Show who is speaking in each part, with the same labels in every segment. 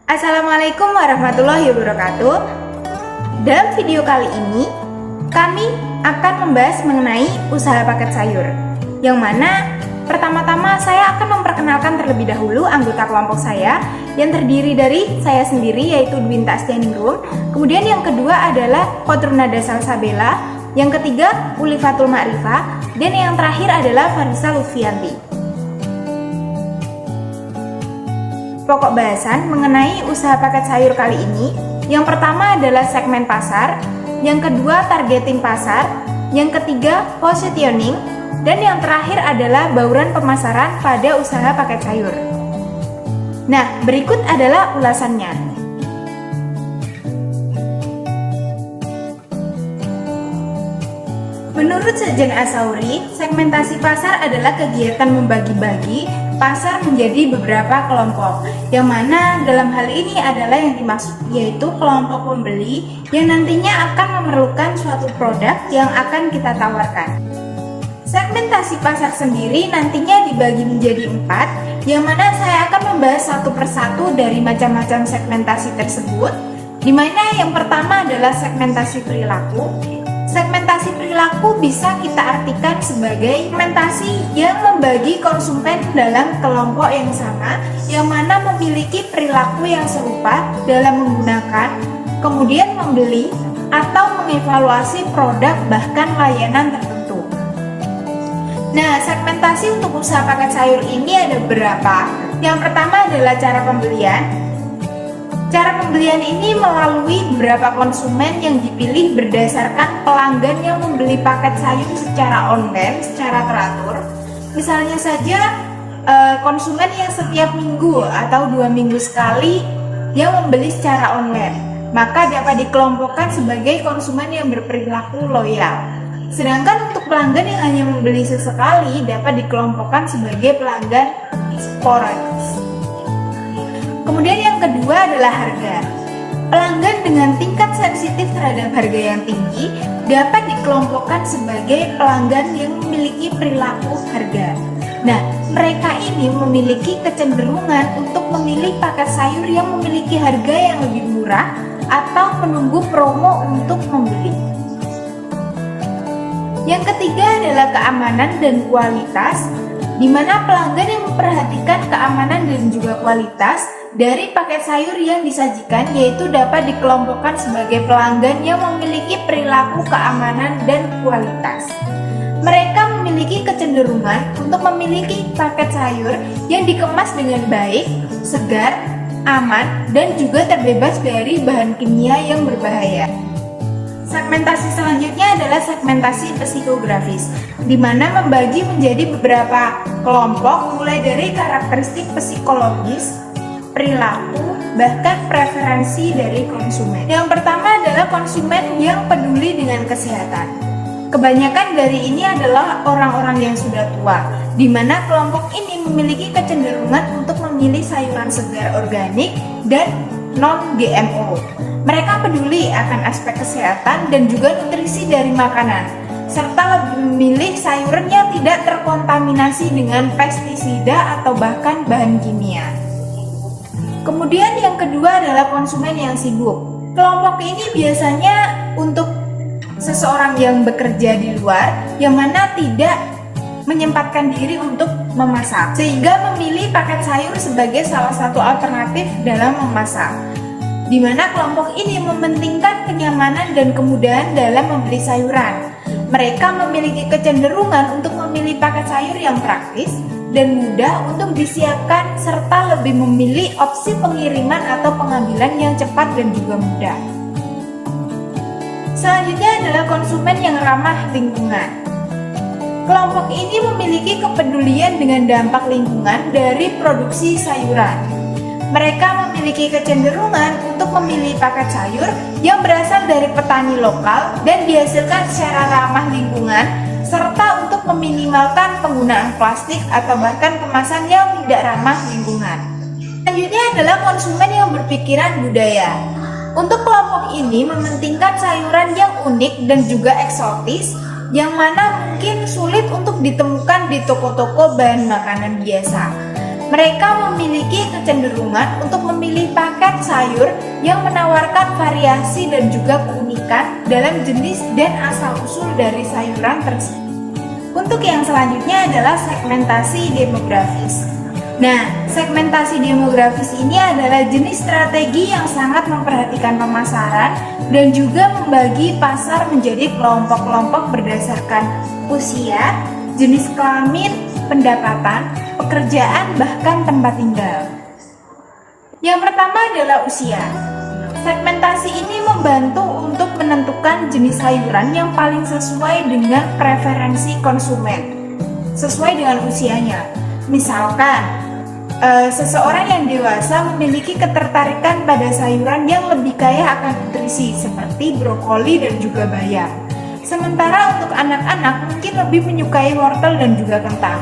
Speaker 1: Assalamualaikum warahmatullahi wabarakatuh. Dalam video kali ini, kami akan membahas mengenai usaha paket sayur, yang mana pertama-tama saya akan memperkenalkan terlebih dahulu anggota kelompok saya yang terdiri dari saya sendiri, yaitu Dwinta Astianingrum. Kemudian yang kedua adalah Kotrunada Salsabella, yang ketiga Ulifatul Ma'rifah, dan yang terakhir adalah Farisa Lutfianti. Pokok bahasan mengenai usaha paket sayur kali ini, yang pertama adalah segmen pasar, yang kedua targeting pasar, yang ketiga positioning, dan yang terakhir adalah bauran pemasaran pada usaha paket sayur. Nah, berikut adalah ulasannya. Menurut Sekjen Asauri, segmentasi pasar adalah kegiatan membagi-bagi pasar menjadi beberapa kelompok, yang mana dalam hal ini adalah yang dimaksud yaitu kelompok pembeli yang nantinya akan memerlukan suatu produk yang akan kita tawarkan. Segmentasi pasar sendiri nantinya dibagi menjadi 4, yang mana saya akan membahas satu persatu dari macam-macam segmentasi tersebut, di mana yang pertama adalah segmentasi perilaku. Segmentasi perilaku bisa kita artikan sebagai segmentasi yang membagi konsumen dalam kelompok yang sama, yang mana memiliki perilaku yang serupa dalam menggunakan, kemudian membeli, atau mengevaluasi produk bahkan layanan tertentu. Nah, segmentasi untuk usaha paket sayur ini ada beberapa. Yang pertama adalah cara pembelian. Cara pembelian ini melalui beberapa konsumen yang dipilih berdasarkan pelanggan yang membeli paket sayur secara online, secara teratur. Misalnya saja konsumen yang setiap minggu atau 2 minggu sekali yang membeli secara online, maka dapat dikelompokkan sebagai konsumen yang berperilaku loyal. Sedangkan untuk pelanggan yang hanya membeli sesekali dapat dikelompokkan sebagai pelanggan sporadis. Kemudian yang kedua adalah harga. Pelanggan dengan tingkat sensitif terhadap harga yang tinggi dapat dikelompokkan sebagai pelanggan yang memiliki perilaku harga. Nah, mereka ini memiliki kecenderungan untuk memilih paket sayur yang memiliki harga yang lebih murah atau menunggu promo untuk membeli. Yang ketiga adalah keamanan dan kualitas, di mana pelanggan yang memperhatikan keamanan dan juga kualitas dari paket sayur yang disajikan, yaitu dapat dikelompokkan sebagai pelanggan yang memiliki perilaku keamanan dan kualitas. Mereka memiliki kecenderungan untuk memiliki paket sayur yang dikemas dengan baik, segar, aman, dan juga terbebas dari bahan kimia yang berbahaya. Segmentasi selanjutnya adalah segmentasi psikografis, di mana membagi menjadi beberapa kelompok mulai dari karakteristik psikologis, perilaku, bahkan preferensi dari konsumen. Yang pertama adalah konsumen yang peduli dengan kesehatan. Kebanyakan dari ini adalah orang-orang yang sudah tua, di mana kelompok ini memiliki kecenderungan untuk memilih sayuran segar organik dan non-GMO. Mereka peduli akan aspek kesehatan dan juga nutrisi dari makanan, serta lebih memilih sayuran yang tidak terkontaminasi dengan pestisida atau bahkan bahan kimia. Kemudian yang kedua adalah konsumen yang sibuk. Kelompok ini biasanya untuk seseorang yang bekerja di luar, yang mana tidak menyempatkan diri untuk memasak, sehingga memilih paket sayur sebagai salah satu alternatif dalam memasak, di mana kelompok ini mementingkan kenyamanan dan kemudahan dalam membeli sayuran. Mereka memiliki kecenderungan untuk memilih paket sayur yang praktis dan mudah untuk disiapkan, serta lebih memilih opsi pengiriman atau pengambilan yang cepat dan juga mudah. Selanjutnya adalah konsumen yang ramah lingkungan. Kelompok ini memiliki kepedulian dengan dampak lingkungan dari produksi sayuran. Mereka memiliki kecenderungan untuk memilih paket sayur yang berasal dari petani lokal dan dihasilkan secara ramah lingkungan, serta untuk meminimalkan penggunaan plastik atau bahkan kemasan yang tidak ramah lingkungan. Selanjutnya adalah konsumen yang berpikiran budaya. Untuk kelompok ini mementingkan sayuran yang unik dan juga eksotis, yang mana mungkin sulit untuk ditemukan di toko-toko bahan makanan biasa. Mereka memiliki kecenderungan untuk memilih paket sayur yang menawarkan variasi dan juga keunikan dalam jenis dan asal-usul dari sayuran tersebut. Untuk yang selanjutnya adalah segmentasi demografis. Nah, segmentasi demografis ini adalah jenis strategi yang sangat memperhatikan pemasaran dan juga membagi pasar menjadi kelompok-kelompok berdasarkan usia, jenis kelamin, pendapatan, pekerjaan, bahkan tempat tinggal. Yang pertama adalah usia. Segmentasi ini membantu untuk menentukan jenis sayuran yang paling sesuai dengan preferensi konsumen, sesuai dengan usianya. Misalkan, seseorang yang dewasa memiliki ketertarikan pada sayuran yang lebih kaya akan nutrisi seperti brokoli dan juga bayam. Sementara untuk anak-anak mungkin lebih menyukai wortel dan juga kentang.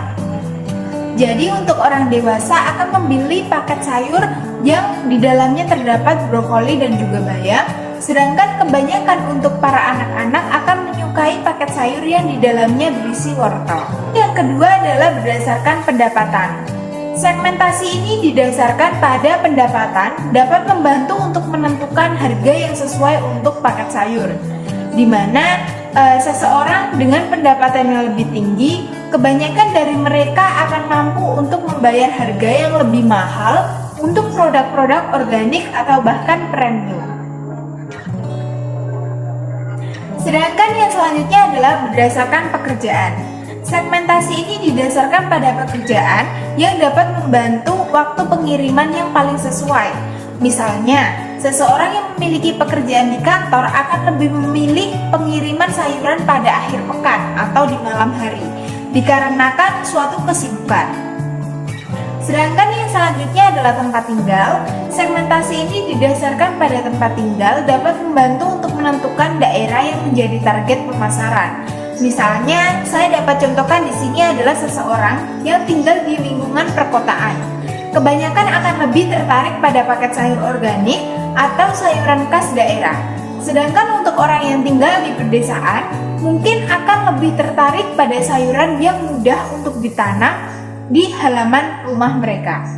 Speaker 1: Jadi untuk orang dewasa akan memilih paket sayur yang di dalamnya terdapat brokoli dan juga bayam, sedangkan kebanyakan untuk para anak-anak akan menyukai paket sayur yang di dalamnya berisi wortel. Yang kedua adalah berdasarkan pendapatan. Segmentasi ini didasarkan pada pendapatan dapat membantu untuk menentukan harga yang sesuai untuk paket sayur, di mana seseorang dengan pendapatan yang lebih tinggi, kebanyakan dari mereka akan mampu untuk membayar harga yang lebih mahal untuk produk-produk organik atau bahkan premium. Sedangkan yang selanjutnya adalah berdasarkan pekerjaan. Segmentasi ini didasarkan pada pekerjaan yang dapat membantu waktu pengiriman yang paling sesuai. Misalnya, seseorang yang memiliki pekerjaan di kantor akan lebih memilih pengiriman sayuran pada akhir pekan atau di malam hari, dikarenakan suatu kesibukan. Sedangkan yang selanjutnya adalah tempat tinggal. Segmentasi ini didasarkan pada tempat tinggal dapat membantu untuk menentukan daerah yang menjadi target pemasaran. Misalnya, saya dapat contohkan di sini adalah seseorang yang tinggal di lingkungan perkotaan. Kebanyakan akan lebih tertarik pada paket sayur organik atau sayuran khas daerah. Sedangkan untuk orang yang tinggal di pedesaan, mungkin akan lebih tertarik pada sayuran yang mudah untuk ditanam di halaman rumah mereka.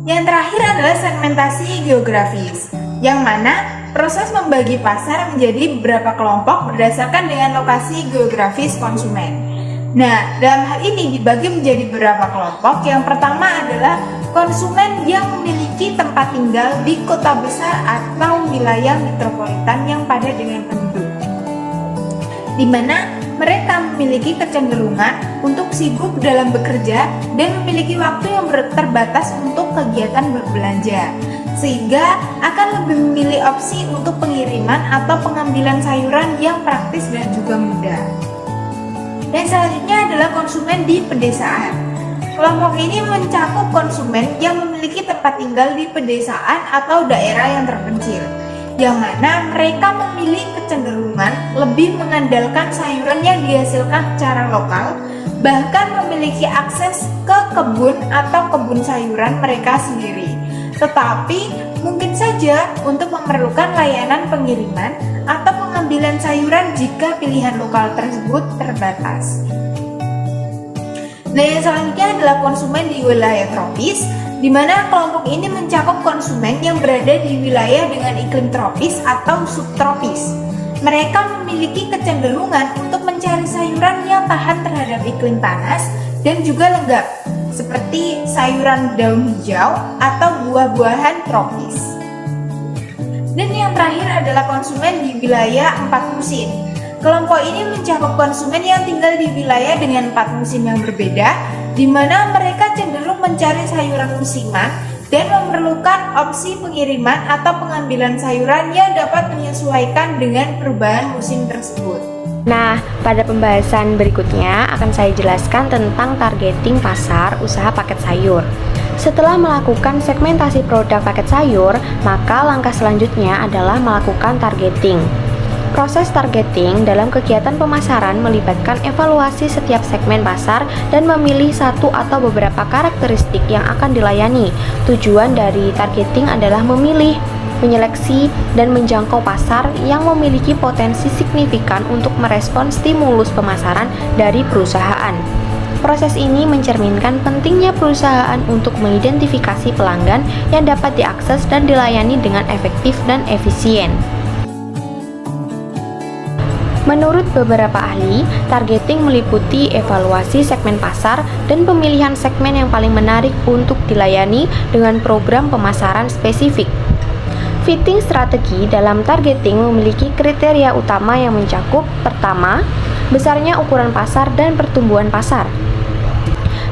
Speaker 1: Yang terakhir adalah segmentasi geografis, yang mana proses membagi pasar menjadi beberapa kelompok berdasarkan dengan lokasi geografis konsumen. Nah, dalam hal ini dibagi menjadi beberapa kelompok. Yang pertama adalah konsumen yang memiliki tempat tinggal di kota besar atau wilayah metropolitan yang padat dengan penduduk, di mana mereka memiliki kecenderungan untuk sibuk dalam bekerja dan memiliki waktu yang terbatas untuk kegiatan berbelanja, sehingga akan lebih memilih opsi untuk pengiriman atau pengambilan sayuran yang praktis dan juga mudah. Dan selanjutnya adalah konsumen di pedesaan. Kelompok ini mencakup konsumen yang memiliki tempat tinggal di pedesaan atau daerah yang terpencil, yang mana mereka memilih kecenderungan lebih mengandalkan sayuran yang dihasilkan secara lokal, bahkan memiliki akses ke kebun atau kebun sayuran mereka sendiri. Tetapi mungkin saja untuk memerlukan layanan pengiriman atau pengambilan sayuran jika pilihan lokal tersebut terbatas. Nah, yang selanjutnya adalah konsumen di wilayah tropis, di mana kelompok ini mencakup konsumen yang berada di wilayah dengan iklim tropis atau subtropis. Mereka memiliki kecenderungan untuk mencari sayuran yang tahan terhadap iklim panas dan juga lembab, seperti sayuran daun hijau atau buah-buahan tropis. Dan yang terakhir adalah konsumen di wilayah 4 musim. Kelompok ini mencakup konsumen yang tinggal di wilayah dengan 4 musim yang berbeda, di mana mereka cenderung mencari sayuran musiman dan memerlukan opsi pengiriman atau pengambilan sayuran yang dapat menyesuaikan dengan perubahan musim tersebut.
Speaker 2: Nah, pada pembahasan berikutnya akan saya jelaskan tentang targeting pasar usaha paket sayur. Setelah melakukan segmentasi produk paket sayur, maka langkah selanjutnya adalah melakukan targeting. Proses targeting dalam kegiatan pemasaran melibatkan evaluasi setiap segmen pasar dan memilih satu atau beberapa karakteristik yang akan dilayani. Tujuan dari targeting adalah memilih, menyeleksi, dan menjangkau pasar yang memiliki potensi signifikan untuk merespons stimulus pemasaran dari perusahaan. Proses ini mencerminkan pentingnya perusahaan untuk mengidentifikasi pelanggan yang dapat diakses dan dilayani dengan efektif dan efisien. Menurut beberapa ahli, targeting meliputi evaluasi segmen pasar dan pemilihan segmen yang paling menarik untuk dilayani dengan program pemasaran spesifik. Fitting strategi dalam targeting memiliki kriteria utama yang mencakup: pertama, besarnya ukuran pasar dan pertumbuhan pasar.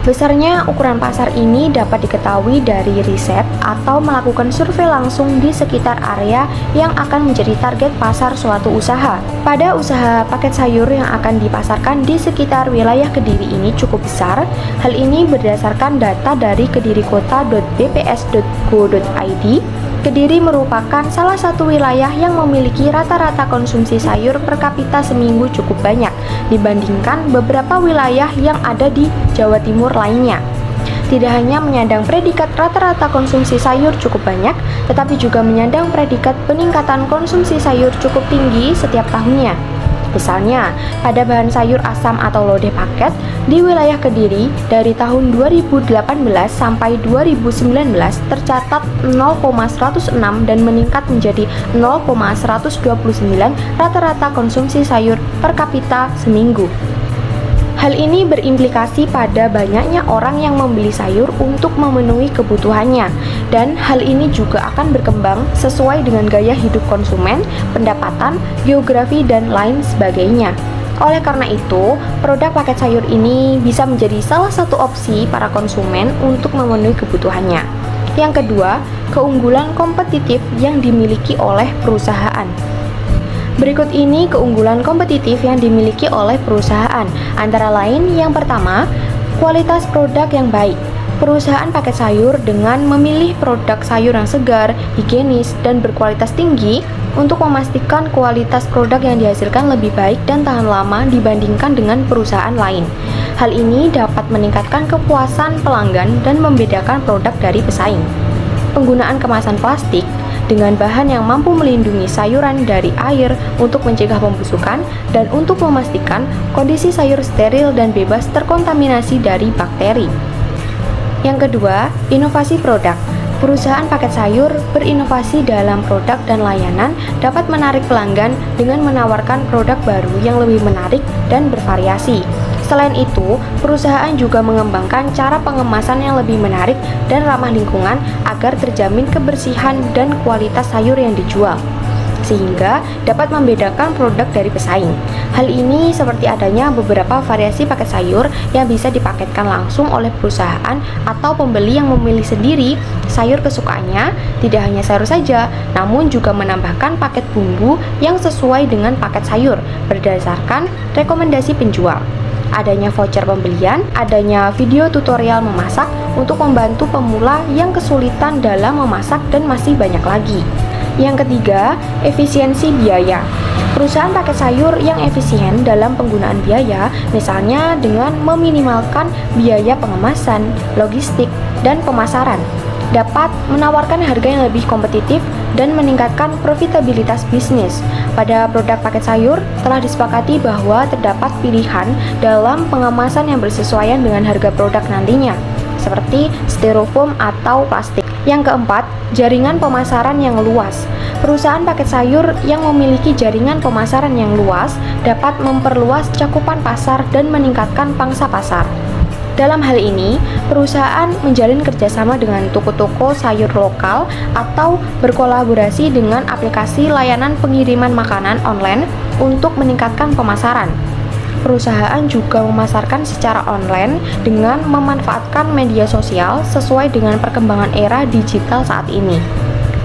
Speaker 2: Besarnya ukuran pasar ini dapat diketahui dari riset atau melakukan survei langsung di sekitar area yang akan menjadi target pasar suatu usaha. Pada usaha paket sayur yang akan dipasarkan di sekitar wilayah Kediri ini cukup besar. Hal ini berdasarkan data dari kedirikota.bps.go.id. Kediri merupakan salah satu wilayah yang memiliki rata-rata konsumsi sayur per kapita seminggu cukup banyak dibandingkan beberapa wilayah yang ada di Jawa Timur lainnya. Tidak hanya menyandang predikat rata-rata konsumsi sayur cukup banyak, tetapi juga menyandang predikat peningkatan konsumsi sayur cukup tinggi setiap tahunnya. Misalnya, pada bahan sayur asam atau lodeh paket di wilayah Kediri dari tahun 2018 sampai 2019 tercatat 0,106 dan meningkat menjadi 0,129 rata-rata konsumsi sayur per kapita seminggu. Hal ini berimplikasi pada banyaknya orang yang membeli sayur untuk memenuhi kebutuhannya, dan hal ini juga akan berkembang sesuai dengan gaya hidup konsumen, pendapatan, geografi, dan lain sebagainya. Oleh karena itu, produk paket sayur ini bisa menjadi salah satu opsi para konsumen untuk memenuhi kebutuhannya. Yang kedua, keunggulan kompetitif yang dimiliki oleh perusahaan. Berikut ini keunggulan kompetitif yang dimiliki oleh perusahaan. Antara lain, yang pertama, kualitas produk yang baik. Perusahaan paket sayur dengan memilih produk sayur yang segar, higienis, dan berkualitas tinggi untuk memastikan kualitas produk yang dihasilkan lebih baik dan tahan lama dibandingkan dengan perusahaan lain. Hal ini dapat meningkatkan kepuasan pelanggan dan membedakan produk dari pesaing. Penggunaan kemasan plastik dengan bahan yang mampu melindungi sayuran dari air untuk mencegah pembusukan dan untuk memastikan kondisi sayur steril dan bebas terkontaminasi dari bakteri. Yang kedua, inovasi produk. Perusahaan paket sayur berinovasi dalam produk dan layanan dapat menarik pelanggan dengan menawarkan produk baru yang lebih menarik dan bervariasi. Selain itu, perusahaan juga mengembangkan cara pengemasan yang lebih menarik dan ramah lingkungan agar terjamin kebersihan dan kualitas sayur yang dijual, sehingga dapat membedakan produk dari pesaing. Hal ini seperti adanya beberapa variasi paket sayur yang bisa dipaketkan langsung oleh perusahaan atau pembeli yang memilih sendiri sayur kesukaannya. Tidak hanya sayur saja, namun juga menambahkan paket bumbu yang sesuai dengan paket sayur berdasarkan rekomendasi penjual. Adanya voucher pembelian, adanya video tutorial memasak untuk membantu pemula yang kesulitan dalam memasak, dan masih banyak lagi. Yang ketiga, efisiensi biaya. Perusahaan paket sayur yang efisien dalam penggunaan biaya, misalnya dengan meminimalkan biaya pengemasan, logistik, dan pemasaran, dapat menawarkan harga yang lebih kompetitif dan meningkatkan profitabilitas bisnis. Pada produk paket sayur, telah disepakati bahwa terdapat pilihan dalam pengemasan yang bersesuaian dengan harga produk nantinya, seperti styrofoam atau plastik. Yang keempat, jaringan pemasaran yang luas. Perusahaan paket sayur yang memiliki jaringan pemasaran yang luas dapat memperluas cakupan pasar dan meningkatkan pangsa pasar. Dalam hal ini, perusahaan menjalin kerjasama dengan toko-toko sayur lokal atau berkolaborasi dengan aplikasi layanan pengiriman makanan online untuk meningkatkan pemasaran. Perusahaan juga memasarkan secara online dengan memanfaatkan media sosial sesuai dengan perkembangan era digital saat ini.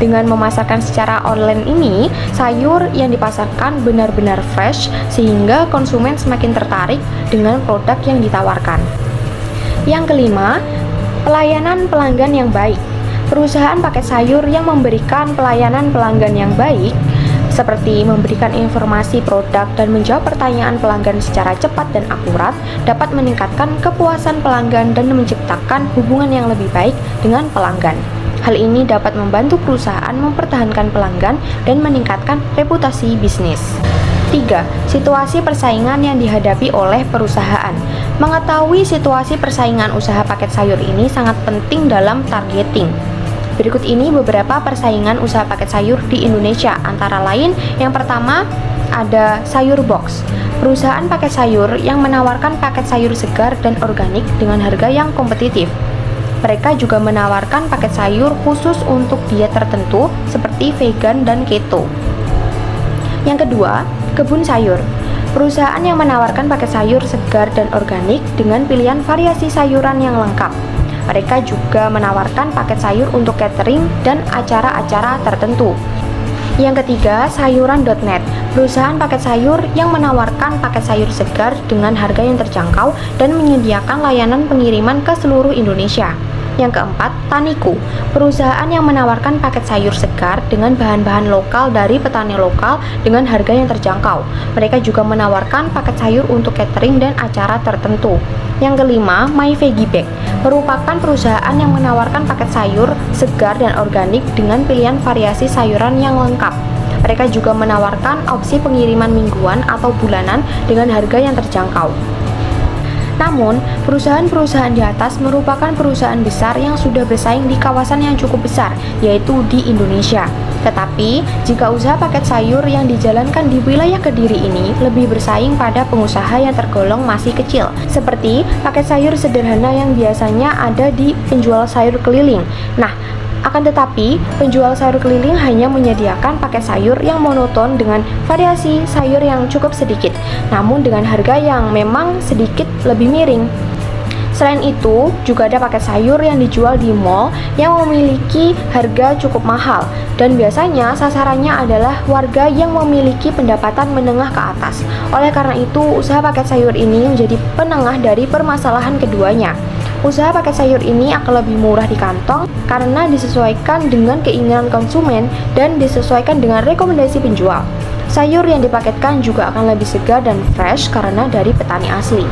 Speaker 2: Dengan memasarkan secara online ini, sayur yang dipasarkan benar-benar fresh sehingga konsumen semakin tertarik dengan produk yang ditawarkan. Yang kelima, pelayanan pelanggan yang baik. Perusahaan paket sayur yang memberikan pelayanan pelanggan yang baik, seperti memberikan informasi produk dan menjawab pertanyaan pelanggan secara cepat dan akurat, dapat meningkatkan kepuasan pelanggan dan menciptakan hubungan yang lebih baik dengan pelanggan. Hal ini dapat membantu perusahaan mempertahankan pelanggan dan meningkatkan reputasi bisnis. 3. Situasi persaingan yang dihadapi oleh perusahaan. Mengetahui situasi persaingan usaha paket sayur ini sangat penting dalam targeting. Berikut ini beberapa persaingan usaha paket sayur di Indonesia, antara lain yang pertama ada Sayur Box. Perusahaan paket sayur yang menawarkan paket sayur segar dan organik dengan harga yang kompetitif. Mereka juga menawarkan paket sayur khusus untuk diet tertentu seperti vegan dan keto. Yang kedua, Kebun Sayur. Perusahaan yang menawarkan paket sayur segar dan organik dengan pilihan variasi sayuran yang lengkap. Mereka juga menawarkan paket sayur untuk catering dan acara-acara tertentu. Yang ketiga, Sayuran.net. Perusahaan paket sayur yang menawarkan paket sayur segar dengan harga yang terjangkau dan menyediakan layanan pengiriman ke seluruh Indonesia. Yang keempat, Taniku. Perusahaan yang menawarkan paket sayur segar dengan bahan-bahan lokal dari petani lokal dengan harga yang terjangkau. Mereka juga menawarkan paket sayur untuk catering dan acara tertentu. Yang kelima, My Veggie Bag. Merupakan perusahaan yang menawarkan paket sayur segar dan organik dengan pilihan variasi sayuran yang lengkap. Mereka juga menawarkan opsi pengiriman mingguan atau bulanan dengan harga yang terjangkau. Namun, perusahaan-perusahaan di atas merupakan perusahaan besar yang sudah bersaing di kawasan yang cukup besar, yaitu di Indonesia. Tetapi, jika usaha paket sayur yang dijalankan di wilayah Kediri ini lebih bersaing pada pengusaha yang tergolong masih kecil, seperti paket sayur sederhana yang biasanya ada di penjual sayur keliling. Nah, akan tetapi, penjual sayur keliling hanya menyediakan paket sayur yang monoton dengan variasi sayur yang cukup sedikit, namun dengan harga yang memang sedikit lebih miring. Selain itu, juga ada paket sayur yang dijual di mall yang memiliki harga cukup mahal, dan biasanya sasarannya adalah warga yang memiliki pendapatan menengah ke atas. Oleh karena itu, usaha paket sayur ini menjadi penengah dari permasalahan keduanya. Usaha paket sayur ini akan lebih murah di kantong karena disesuaikan dengan keinginan konsumen dan disesuaikan dengan rekomendasi penjual. Sayur yang dipaketkan juga akan lebih segar dan fresh karena dari petani asli.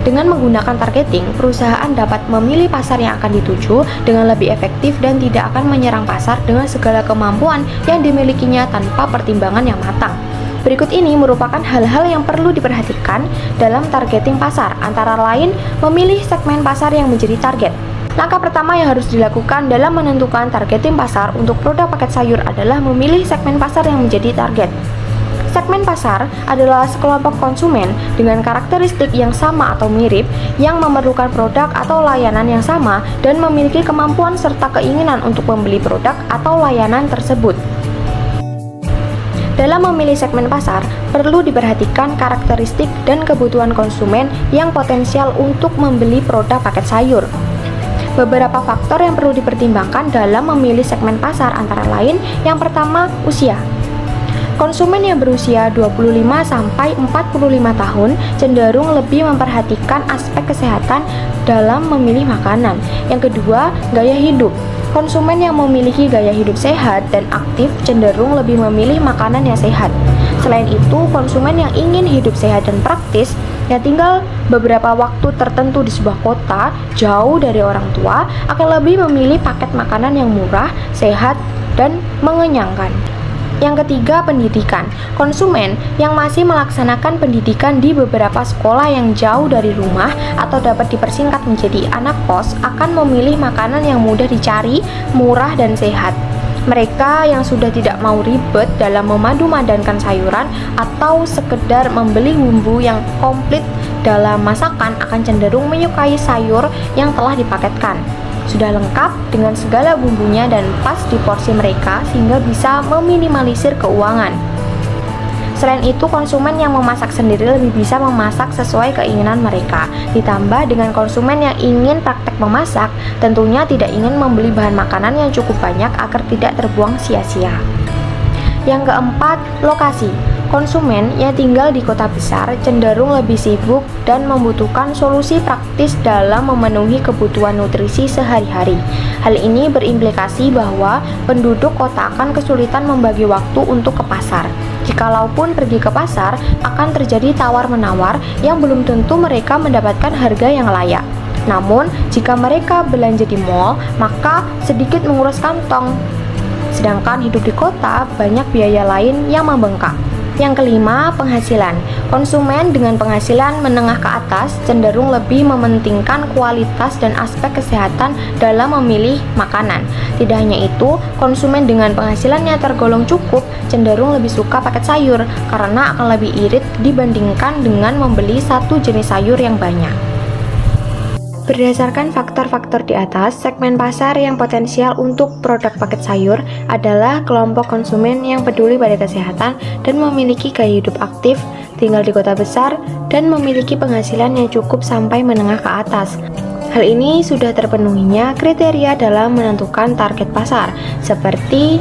Speaker 2: Dengan menggunakan targeting, perusahaan dapat memilih pasar yang akan dituju dengan lebih efektif dan tidak akan menyerang pasar dengan segala kemampuan yang dimilikinya tanpa pertimbangan yang matang. Berikut ini merupakan hal-hal yang perlu diperhatikan dalam targeting pasar, antara lain memilih segmen pasar yang menjadi target. Langkah pertama yang harus dilakukan dalam menentukan targeting pasar untuk produk paket sayur adalah memilih segmen pasar yang menjadi target. Segmen pasar adalah sekelompok konsumen dengan karakteristik yang sama atau mirip, yang memerlukan produk atau layanan yang sama dan memiliki kemampuan serta keinginan untuk membeli produk atau layanan tersebut. Dalam memilih segmen pasar, perlu diperhatikan karakteristik dan kebutuhan konsumen yang potensial untuk membeli produk paket sayur. Beberapa faktor yang perlu dipertimbangkan dalam memilih segmen pasar antara lain, yang pertama, usia. Konsumen yang berusia 25-45 tahun cenderung lebih memperhatikan aspek kesehatan dalam memilih makanan. Yang kedua, gaya hidup. Konsumen yang memiliki gaya hidup sehat dan aktif cenderung lebih memilih makanan yang sehat. Selain itu, konsumen yang ingin hidup sehat dan praktis, yang tinggal beberapa waktu tertentu di sebuah kota jauh dari orang tua, akan lebih memilih paket makanan yang murah, sehat, dan mengenyangkan. Yang ketiga, pendidikan. Konsumen yang masih melaksanakan pendidikan di beberapa sekolah yang jauh dari rumah atau dapat dipersingkat menjadi anak kos akan memilih makanan yang mudah dicari, murah, dan sehat. Mereka yang sudah tidak mau ribet dalam memadu-madankan sayuran atau sekedar membeli bumbu yang komplit dalam masakan akan cenderung menyukai sayur yang telah dipaketkan. Sudah lengkap dengan segala bumbunya dan pas di porsi mereka sehingga bisa meminimalisir keuangan. Selain itu, konsumen yang memasak sendiri lebih bisa memasak sesuai keinginan mereka. Ditambah dengan konsumen yang ingin praktek memasak, tentunya tidak ingin membeli bahan makanan yang cukup banyak agar tidak terbuang sia-sia. Yang keempat, lokasi. Konsumen yang tinggal di kota besar cenderung lebih sibuk dan membutuhkan solusi praktis dalam memenuhi kebutuhan nutrisi sehari-hari. Hal ini berimplikasi bahwa penduduk kota akan kesulitan membagi waktu untuk ke pasar. Jikalaupun pergi ke pasar, akan terjadi tawar-menawar yang belum tentu mereka mendapatkan harga yang layak. Namun, jika mereka belanja di mall, maka sedikit menguras kantong. sedangkan hidup di kota banyak biaya lain yang membengkak. Yang kelima, penghasilan. Konsumen dengan penghasilan menengah ke atas cenderung lebih mementingkan kualitas dan aspek kesehatan dalam memilih makanan. Tidak hanya itu, konsumen dengan penghasilannya tergolong cukup cenderung lebih suka paket sayur karena akan lebih irit dibandingkan dengan membeli satu jenis sayur yang banyak. Berdasarkan faktor-faktor di atas, segmen pasar yang potensial untuk produk paket sayur adalah kelompok konsumen yang peduli pada kesehatan dan memiliki gaya hidup aktif, tinggal di kota besar, dan memiliki penghasilan yang cukup sampai menengah ke atas. Hal ini sudah terpenuhinya kriteria dalam menentukan target pasar, seperti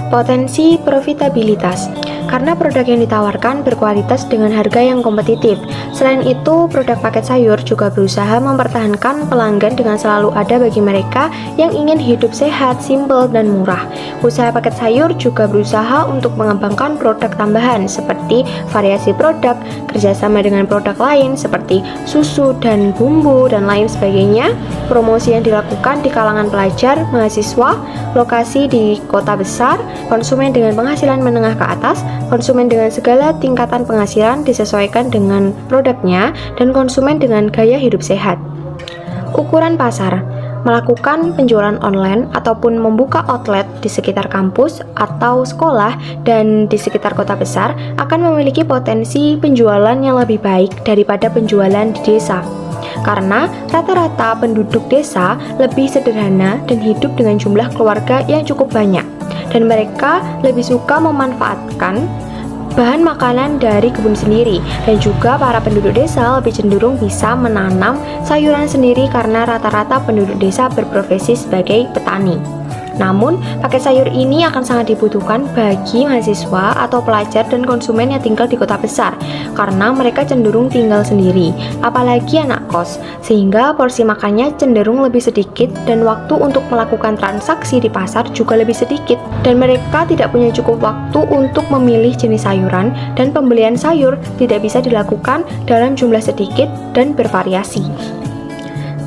Speaker 2: potensi profitabilitas, karena produk yang ditawarkan berkualitas dengan harga yang kompetitif. Selain itu, produk paket sayur juga berusaha mempertahankan pelanggan dengan selalu ada bagi mereka yang ingin hidup sehat, simpel, dan murah. Usaha paket sayur juga berusaha untuk mengembangkan produk tambahan seperti variasi produk, kerjasama dengan produk lain seperti susu dan bumbu, dan lain sebagainya. Promosi yang dilakukan di kalangan pelajar, mahasiswa, lokasi di kota besar, konsumen dengan penghasilan menengah ke atas, konsumen dengan segala tingkatan penghasilan disesuaikan dengan produknya, dan konsumen dengan gaya hidup sehat. Ukuran pasar: melakukan penjualan online ataupun membuka outlet di sekitar kampus atau sekolah dan di sekitar kota besar akan memiliki potensi penjualan yang lebih baik daripada penjualan di desa. Karena rata-rata penduduk desa lebih sederhana dan hidup dengan jumlah keluarga yang cukup banyak, dan mereka lebih suka memanfaatkan bahan makanan dari kebun sendiri, dan juga para penduduk desa lebih cenderung bisa menanam sayuran sendiri karena rata-rata penduduk desa berprofesi sebagai petani. Namun, paket sayur ini akan sangat dibutuhkan bagi mahasiswa atau pelajar dan konsumen yang tinggal di kota besar karena mereka cenderung tinggal sendiri, apalagi anak kos, sehingga porsi makannya cenderung lebih sedikit dan waktu untuk melakukan transaksi di pasar juga lebih sedikit, dan mereka tidak punya cukup waktu untuk memilih jenis sayuran, dan pembelian sayur tidak bisa dilakukan dalam jumlah sedikit dan bervariasi.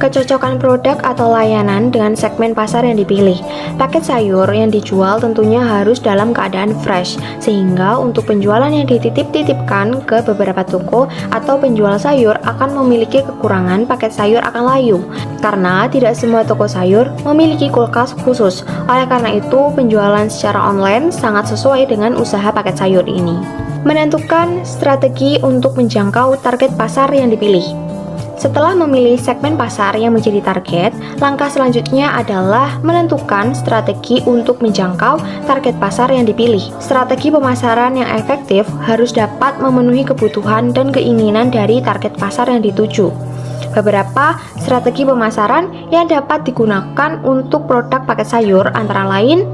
Speaker 2: Kecocokan produk atau layanan dengan segmen pasar yang dipilih. Paket sayur yang dijual tentunya harus dalam keadaan fresh, sehingga untuk penjualan yang dititip-titipkan ke beberapa toko atau penjual sayur akan memiliki kekurangan paket sayur akan layu, karena tidak semua toko sayur memiliki kulkas khusus. Oleh karena itu, penjualan secara online sangat sesuai dengan usaha paket sayur ini. Menentukan strategi untuk menjangkau target pasar yang dipilih. Setelah memilih segmen pasar yang menjadi target, langkah selanjutnya adalah menentukan strategi untuk menjangkau target pasar yang dipilih. Strategi pemasaran yang efektif harus dapat memenuhi kebutuhan dan keinginan dari target pasar yang dituju. Beberapa strategi pemasaran yang dapat digunakan untuk produk paket sayur antara lain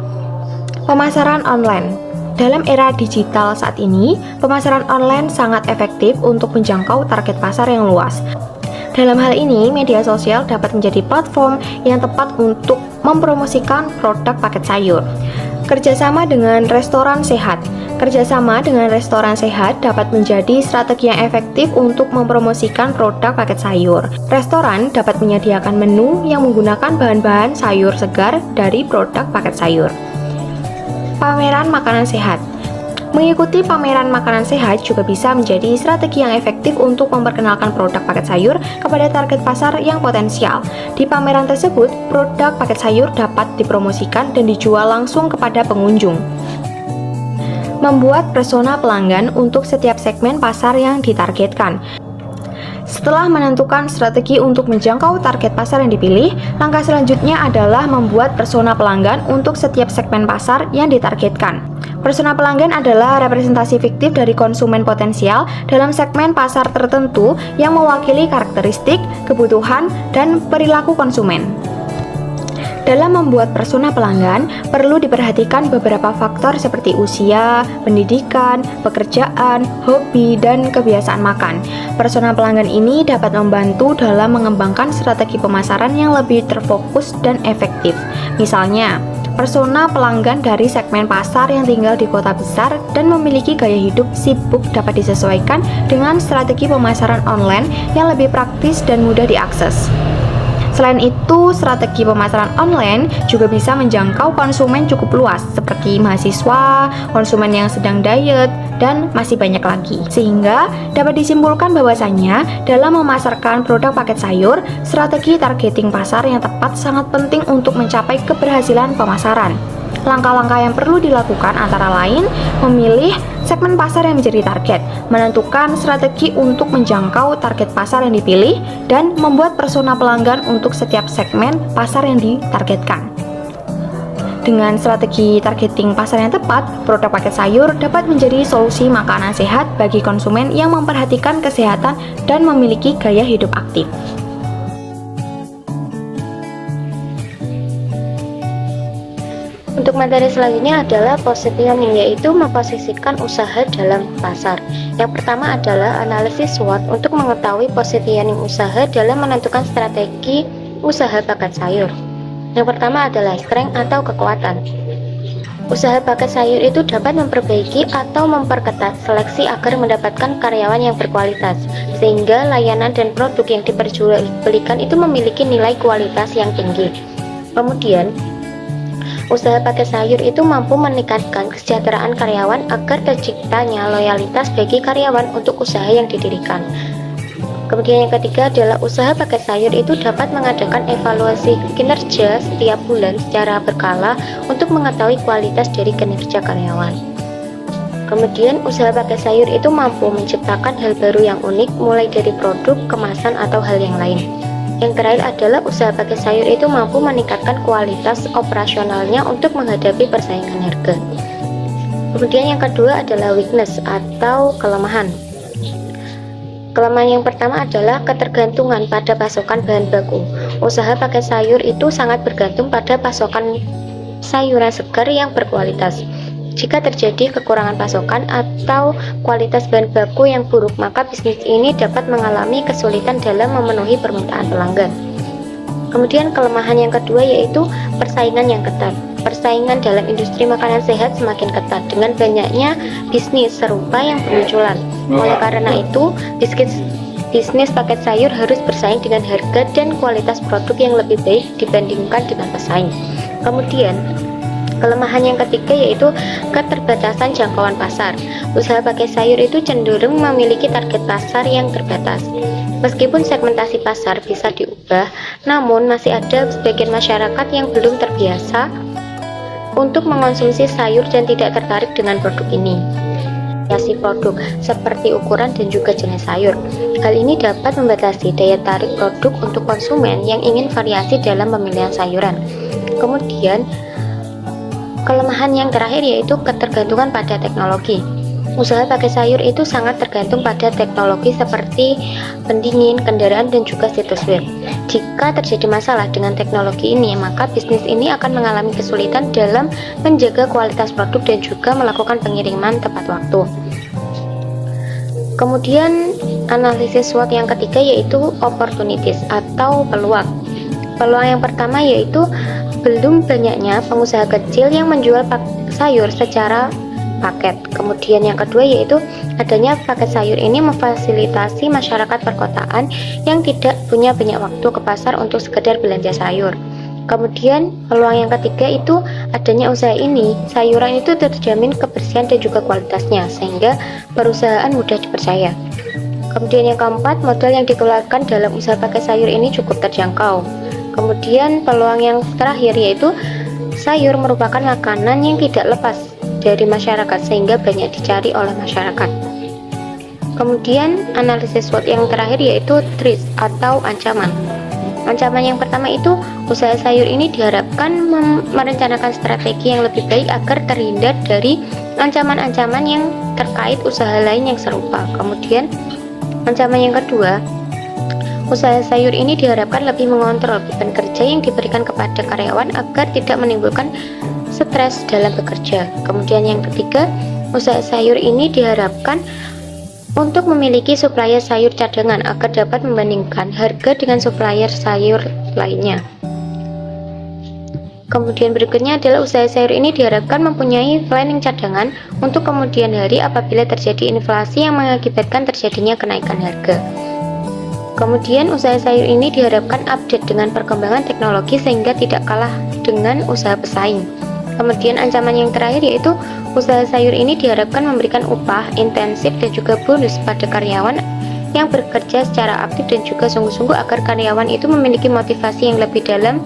Speaker 2: pemasaran online. Dalam era digital saat ini, pemasaran online sangat efektif untuk menjangkau target pasar yang luas. Dalam hal ini, media sosial dapat menjadi platform yang tepat untuk mempromosikan produk paket sayur. Kerjasama dengan restoran sehat. Kerjasama dengan restoran sehat dapat menjadi strategi yang efektif untuk mempromosikan produk paket sayur. Restoran dapat menyediakan menu yang menggunakan bahan-bahan sayur segar dari produk paket sayur. Pameran makanan sehat. Mengikuti pameran makanan sehat juga bisa menjadi strategi yang efektif untuk memperkenalkan produk paket sayur kepada target pasar yang potensial. Di pameran tersebut, produk paket sayur dapat dipromosikan dan dijual langsung kepada pengunjung. Membuat persona pelanggan untuk setiap segmen pasar yang ditargetkan. Setelah menentukan strategi untuk menjangkau target pasar yang dipilih, langkah selanjutnya adalah membuat persona pelanggan untuk setiap segmen pasar yang ditargetkan. Persona pelanggan adalah representasi fiktif dari konsumen potensial dalam segmen pasar tertentu yang mewakili karakteristik, kebutuhan, dan perilaku konsumen. Dalam membuat persona pelanggan, perlu diperhatikan beberapa faktor seperti usia, pendidikan, pekerjaan, hobi, dan kebiasaan makan. Persona pelanggan ini dapat membantu dalam mengembangkan strategi pemasaran yang lebih terfokus dan efektif. Misalnya, persona pelanggan dari segmen pasar yang tinggal di kota besar dan memiliki gaya hidup sibuk dapat disesuaikan dengan strategi pemasaran online yang lebih praktis dan mudah diakses. Selain itu, strategi pemasaran online juga bisa menjangkau konsumen cukup luas, seperti mahasiswa, konsumen yang sedang diet, dan masih banyak lagi. Sehingga dapat disimpulkan bahwasannya dalam memasarkan produk paket sayur, strategi targeting pasar yang tepat sangat penting untuk mencapai keberhasilan pemasaran. Langkah-langkah yang perlu dilakukan antara lain memilih segmen pasar yang menjadi target, menentukan strategi untuk menjangkau target pasar yang dipilih, dan membuat persona pelanggan untuk setiap segmen pasar yang ditargetkan. Dengan strategi targeting pasar yang tepat, produk paket sayur dapat menjadi solusi makanan sehat bagi konsumen yang memperhatikan kesehatan dan memiliki gaya hidup aktif.
Speaker 3: Untuk materi selanjutnya adalah positioning, yaitu memposisikan usaha dalam pasar. Yang pertama adalah analisis SWOT untuk mengetahui positioning usaha dalam menentukan strategi usaha paket sayur. Yang pertama adalah strength atau kekuatan. Usaha paket sayur itu dapat memperbaiki atau memperketat seleksi agar mendapatkan karyawan yang berkualitas, sehingga layanan dan produk yang diperjualbelikan itu memiliki nilai kualitas yang tinggi. Kemudian, usaha paket sayur itu mampu meningkatkan kesejahteraan karyawan agar terciptanya loyalitas bagi karyawan untuk usaha yang didirikan. Kemudian yang ketiga adalah usaha paket sayur itu dapat mengadakan evaluasi kinerja setiap bulan secara berkala untuk mengetahui kualitas dari kinerja karyawan. Kemudian usaha paket sayur itu mampu menciptakan hal baru yang unik mulai dari produk, kemasan, atau hal yang lain. Yang terakhir adalah usaha paket sayur itu mampu meningkatkan kualitas operasionalnya untuk menghadapi persaingan harga. Kemudian yang kedua adalah weakness atau kelemahan. Kelemahan yang pertama adalah ketergantungan pada pasokan bahan baku. Usaha paket sayur itu sangat bergantung pada pasokan sayuran segar yang berkualitas. Jika terjadi kekurangan pasokan atau kualitas bahan baku yang buruk, maka bisnis ini dapat mengalami kesulitan dalam memenuhi permintaan pelanggan. Kemudian kelemahan yang kedua yaitu persaingan yang ketat. Persaingan dalam industri makanan sehat semakin ketat dengan banyaknya bisnis serupa yang bermunculan. Oleh karena itu, bisnis paket sayur harus bersaing dengan harga dan kualitas produk yang lebih baik dibandingkan dengan pesaing. Kemudian, kelemahan yang ketiga yaitu keterbatasan jangkauan pasar. Usaha paket sayur itu cenderung memiliki target pasar yang terbatas. Meskipun segmentasi pasar bisa diubah, namun masih ada sebagian masyarakat yang belum terbiasa untuk mengonsumsi sayur dan tidak tertarik dengan produk ini. Variasi produk seperti ukuran dan juga jenis sayur. Hal ini dapat membatasi daya tarik produk untuk konsumen yang ingin variasi dalam pemilihan sayuran. Kemudian, kelemahan yang terakhir yaitu ketergantungan pada teknologi. Usaha paket sayur itu sangat tergantung pada teknologi seperti pendingin, kendaraan, dan juga situs web. Jika terjadi masalah dengan teknologi ini, maka bisnis ini akan mengalami kesulitan dalam menjaga kualitas produk dan juga melakukan pengiriman tepat waktu. Kemudian, analisis SWOT yang ketiga yaitu opportunities atau peluang. Peluang yang pertama yaitu belum banyaknya pengusaha kecil yang menjual sayur secara paket. Kemudian yang kedua yaitu adanya paket sayur ini memfasilitasi masyarakat perkotaan yang tidak punya banyak waktu ke pasar untuk sekedar belanja sayur. Kemudian peluang yang ketiga itu adanya usaha ini, sayuran itu terjamin kebersihan dan juga kualitasnya sehingga perusahaan mudah dipercaya. Kemudian yang keempat, modal yang dikeluarkan dalam usaha paket sayur ini cukup terjangkau. Kemudian peluang yang terakhir yaitu sayur merupakan makanan yang tidak lepas dari masyarakat sehingga banyak dicari oleh masyarakat. Kemudian analisis SWOT yang terakhir yaitu threats atau ancaman. Ancaman yang pertama itu usaha sayur ini diharapkan merencanakan strategi yang lebih baik agar terhindar dari ancaman-ancaman yang terkait usaha lain yang serupa. Kemudian ancaman yang kedua, usaha sayur ini diharapkan lebih mengontrol beban kerja yang diberikan kepada karyawan agar tidak menimbulkan stres dalam bekerja. Kemudian yang ketiga, usaha sayur ini diharapkan untuk memiliki supplier sayur cadangan agar dapat membandingkan harga dengan supplier sayur lainnya. Kemudian berikutnya adalah usaha sayur ini diharapkan mempunyai planning cadangan untuk kemudian hari apabila terjadi inflasi yang mengakibatkan terjadinya kenaikan harga. Kemudian usaha sayur ini diharapkan update dengan perkembangan teknologi sehingga tidak kalah dengan usaha pesaing. Kemudian ancaman yang terakhir yaitu usaha sayur ini diharapkan memberikan upah intensif dan juga bonus pada karyawan yang bekerja secara aktif dan juga sungguh-sungguh agar karyawan itu memiliki motivasi yang lebih dalam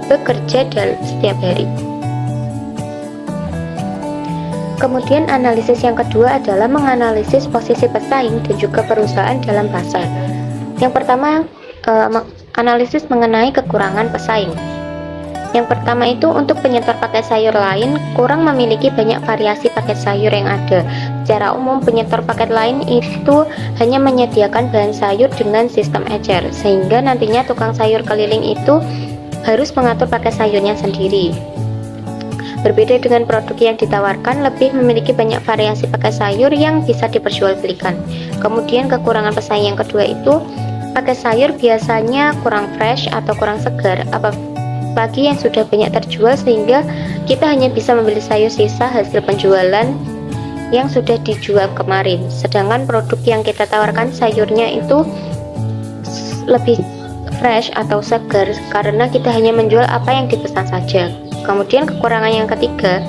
Speaker 3: bekerja dalam setiap hari. Kemudian analisis yang kedua adalah menganalisis posisi pesaing dan juga perusahaan dalam pasar. Yang pertama, analisis mengenai kekurangan pesaing. Yang pertama itu untuk penyetor paket sayur lain kurang memiliki banyak variasi paket sayur yang ada. Secara umum penyetor paket lain itu hanya menyediakan bahan sayur dengan sistem ecer, sehingga nantinya tukang sayur keliling itu harus mengatur paket sayurnya sendiri. Berbeda dengan produk yang ditawarkan, lebih memiliki banyak variasi paket sayur yang bisa diperjualbelikan. Kemudian kekurangan pesaing yang kedua itu paket sayur biasanya kurang fresh atau kurang segar apalagi yang sudah banyak terjual, sehingga kita hanya bisa membeli sayur sisa hasil penjualan yang sudah dijual kemarin. Sedangkan produk yang kita tawarkan sayurnya itu lebih fresh atau segar karena kita hanya menjual apa yang dipesan saja. Kemudian kekurangan yang ketiga,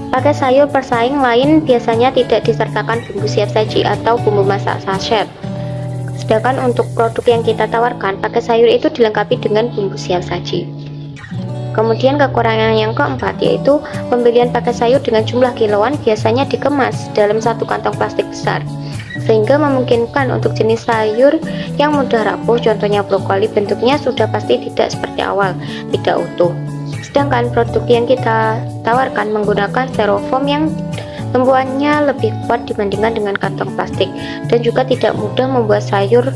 Speaker 3: paket sayur pesaing lain biasanya tidak disertakan bumbu siap saji atau bumbu masak sachet. Sedangkan untuk produk yang kita tawarkan, paket sayur itu dilengkapi dengan bumbu siap saji. Kemudian kekurangan yang keempat yaitu pembelian paket sayur dengan jumlah kiloan biasanya dikemas dalam satu kantong plastik besar, sehingga memungkinkan untuk jenis sayur yang mudah rapuh, contohnya brokoli, bentuknya sudah pasti tidak seperti awal, tidak utuh. Sedangkan produk yang kita tawarkan menggunakan styrofoam yang tumbuhannya lebih kuat dibandingkan dengan kantong plastik dan juga tidak mudah membuat sayur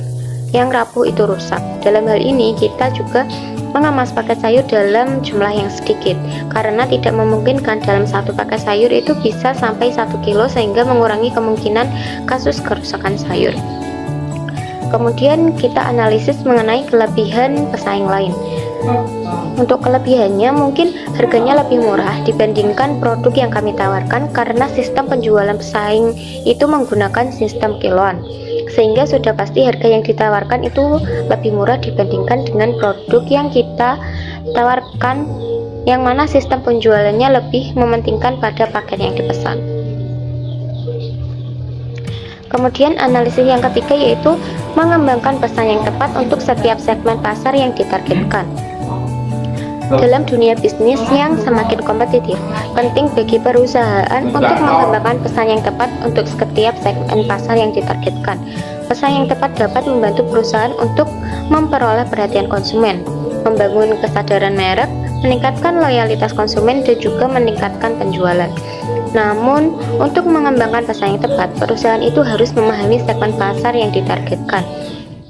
Speaker 3: yang rapuh itu rusak. Dalam hal ini kita juga mengemas paket sayur dalam jumlah yang sedikit karena tidak memungkinkan dalam satu paket sayur itu bisa sampai 1 kilo sehingga mengurangi kemungkinan kasus kerusakan sayur. Kemudian kita analisis mengenai kelebihan pesaing lain. Untuk kelebihannya mungkin harganya lebih murah dibandingkan produk yang kami tawarkan karena sistem penjualan pesaing itu menggunakan sistem kiloan, sehingga sudah pasti harga yang ditawarkan itu lebih murah dibandingkan dengan produk yang kita tawarkan yang mana sistem penjualannya lebih mementingkan pada paket yang dipesan. Kemudian analisis yang ketiga yaitu mengembangkan pesan yang tepat untuk setiap segmen pasar yang ditargetkan. Dalam dunia bisnis yang semakin kompetitif, penting bagi perusahaan untuk mengembangkan pesan yang tepat untuk setiap segmen pasar yang ditargetkan. Pesan yang tepat dapat membantu perusahaan untuk memperoleh perhatian konsumen, membangun kesadaran merek, meningkatkan loyalitas konsumen, dan juga meningkatkan penjualan. Namun, untuk mengembangkan pesan yang tepat, perusahaan itu harus memahami segmen pasar yang ditargetkan,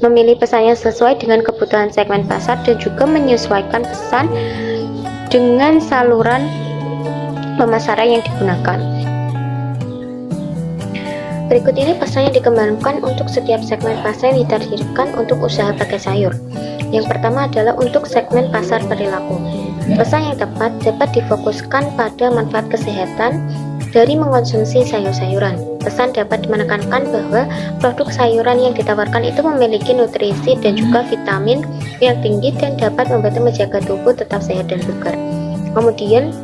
Speaker 3: memilih pesan yang sesuai dengan kebutuhan segmen pasar, dan juga menyesuaikan pesan dengan saluran pemasaran yang digunakan. Berikut ini pesan yang dikembangkan untuk setiap segmen pasar yang ditargetkan untuk usaha paket sayur. Yang pertama adalah untuk segmen pasar perilaku. Pesan yang tepat dapat difokuskan pada manfaat kesehatan dari mengkonsumsi sayur-sayuran. Pesan dapat menekankan bahwa produk sayuran yang ditawarkan itu memiliki nutrisi dan juga vitamin yang tinggi dan dapat membantu menjaga tubuh tetap sehat dan bugar. Kemudian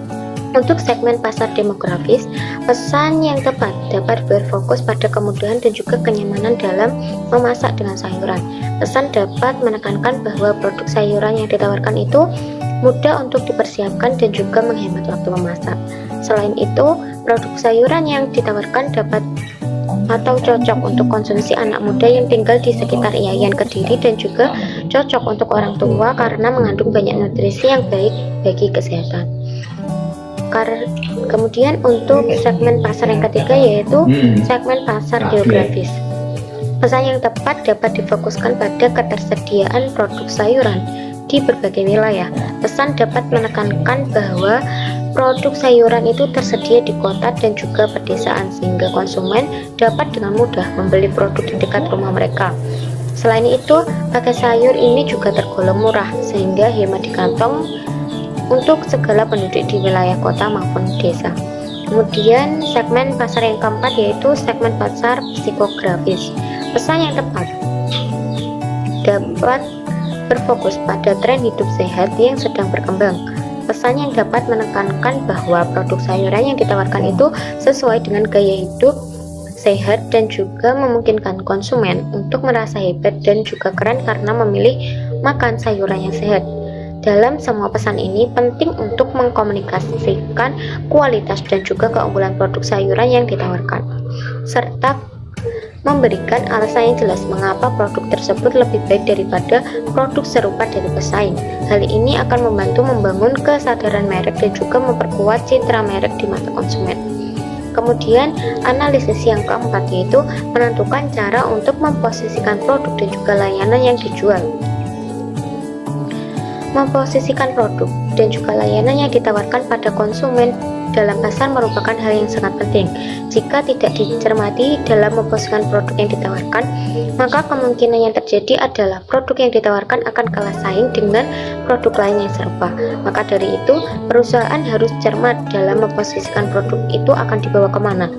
Speaker 3: untuk segmen pasar demografis, pesan yang tepat dapat berfokus pada kemudahan dan juga kenyamanan dalam memasak dengan sayuran. Pesan dapat menekankan bahwa produk sayuran yang ditawarkan itu mudah untuk dipersiapkan dan juga menghemat waktu memasak. Selain itu, produk sayuran yang ditawarkan dapat atau cocok untuk konsumsi anak muda yang tinggal di sekitar Yayan Kediri dan juga cocok untuk orang tua karena mengandung banyak nutrisi yang baik bagi kesehatan. Kemudian untuk segmen pasar yang ketiga yaitu segmen pasar geografis. Pesan yang tepat dapat difokuskan pada ketersediaan produk sayuran di berbagai wilayah. Pesan dapat menekankan bahwa produk sayuran itu tersedia di kota dan juga pedesaan sehingga konsumen dapat dengan mudah membeli produk di dekat rumah mereka. Selain itu, paket sayur ini juga tergolong murah sehingga hemat di kantong untuk segala penduduk di wilayah kota maupun desa. Kemudian segmen pasar yang keempat yaitu segmen pasar psikografis. Pesan yang tepat dapat berfokus pada tren hidup sehat yang sedang berkembang. Pesan yang dapat menekankan bahwa produk sayuran yang ditawarkan itu sesuai dengan gaya hidup sehat dan juga memungkinkan konsumen untuk merasa hebat dan juga keren karena memilih makan sayuran yang sehat. Dalam semua pesan ini penting untuk mengkomunikasikan kualitas dan juga keunggulan produk sayuran yang ditawarkan, serta memberikan alasan yang jelas mengapa produk tersebut lebih baik daripada produk serupa dari pesaing. Hal ini akan membantu membangun kesadaran merek dan juga memperkuat citra merek di mata konsumen. Kemudian, analisis yang keempat yaitu menentukan cara untuk memposisikan produk dan juga layanan yang dijual. Memposisikan produk dan juga layanan yang ditawarkan pada konsumen dalam pasar merupakan hal yang sangat penting. Jika tidak dicermati dalam memposisikan produk yang ditawarkan, maka kemungkinan yang terjadi adalah produk yang ditawarkan akan kalah saing dengan produk lain yang serupa. Maka dari itu, perusahaan harus cermat dalam memposisikan produk itu akan dibawa kemana.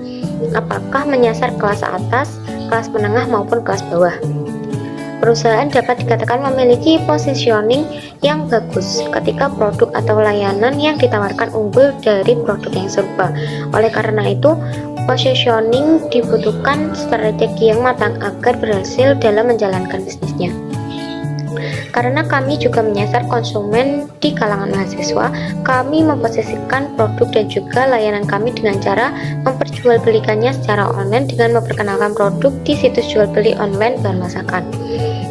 Speaker 3: Apakah menyasar kelas atas, kelas menengah maupun kelas bawah. Perusahaan dapat dikatakan memiliki positioning yang bagus ketika produk atau layanan yang ditawarkan unggul dari produk yang serupa. Oleh karena itu, positioning dibutuhkan strategi yang matang agar berhasil dalam menjalankan bisnisnya. Karena kami juga menyasar konsumen di kalangan mahasiswa, kami memposisikan produk dan juga layanan kami dengan cara memperjualbelikannya secara online dengan memperkenalkan produk di situs jual beli online bahan masakan.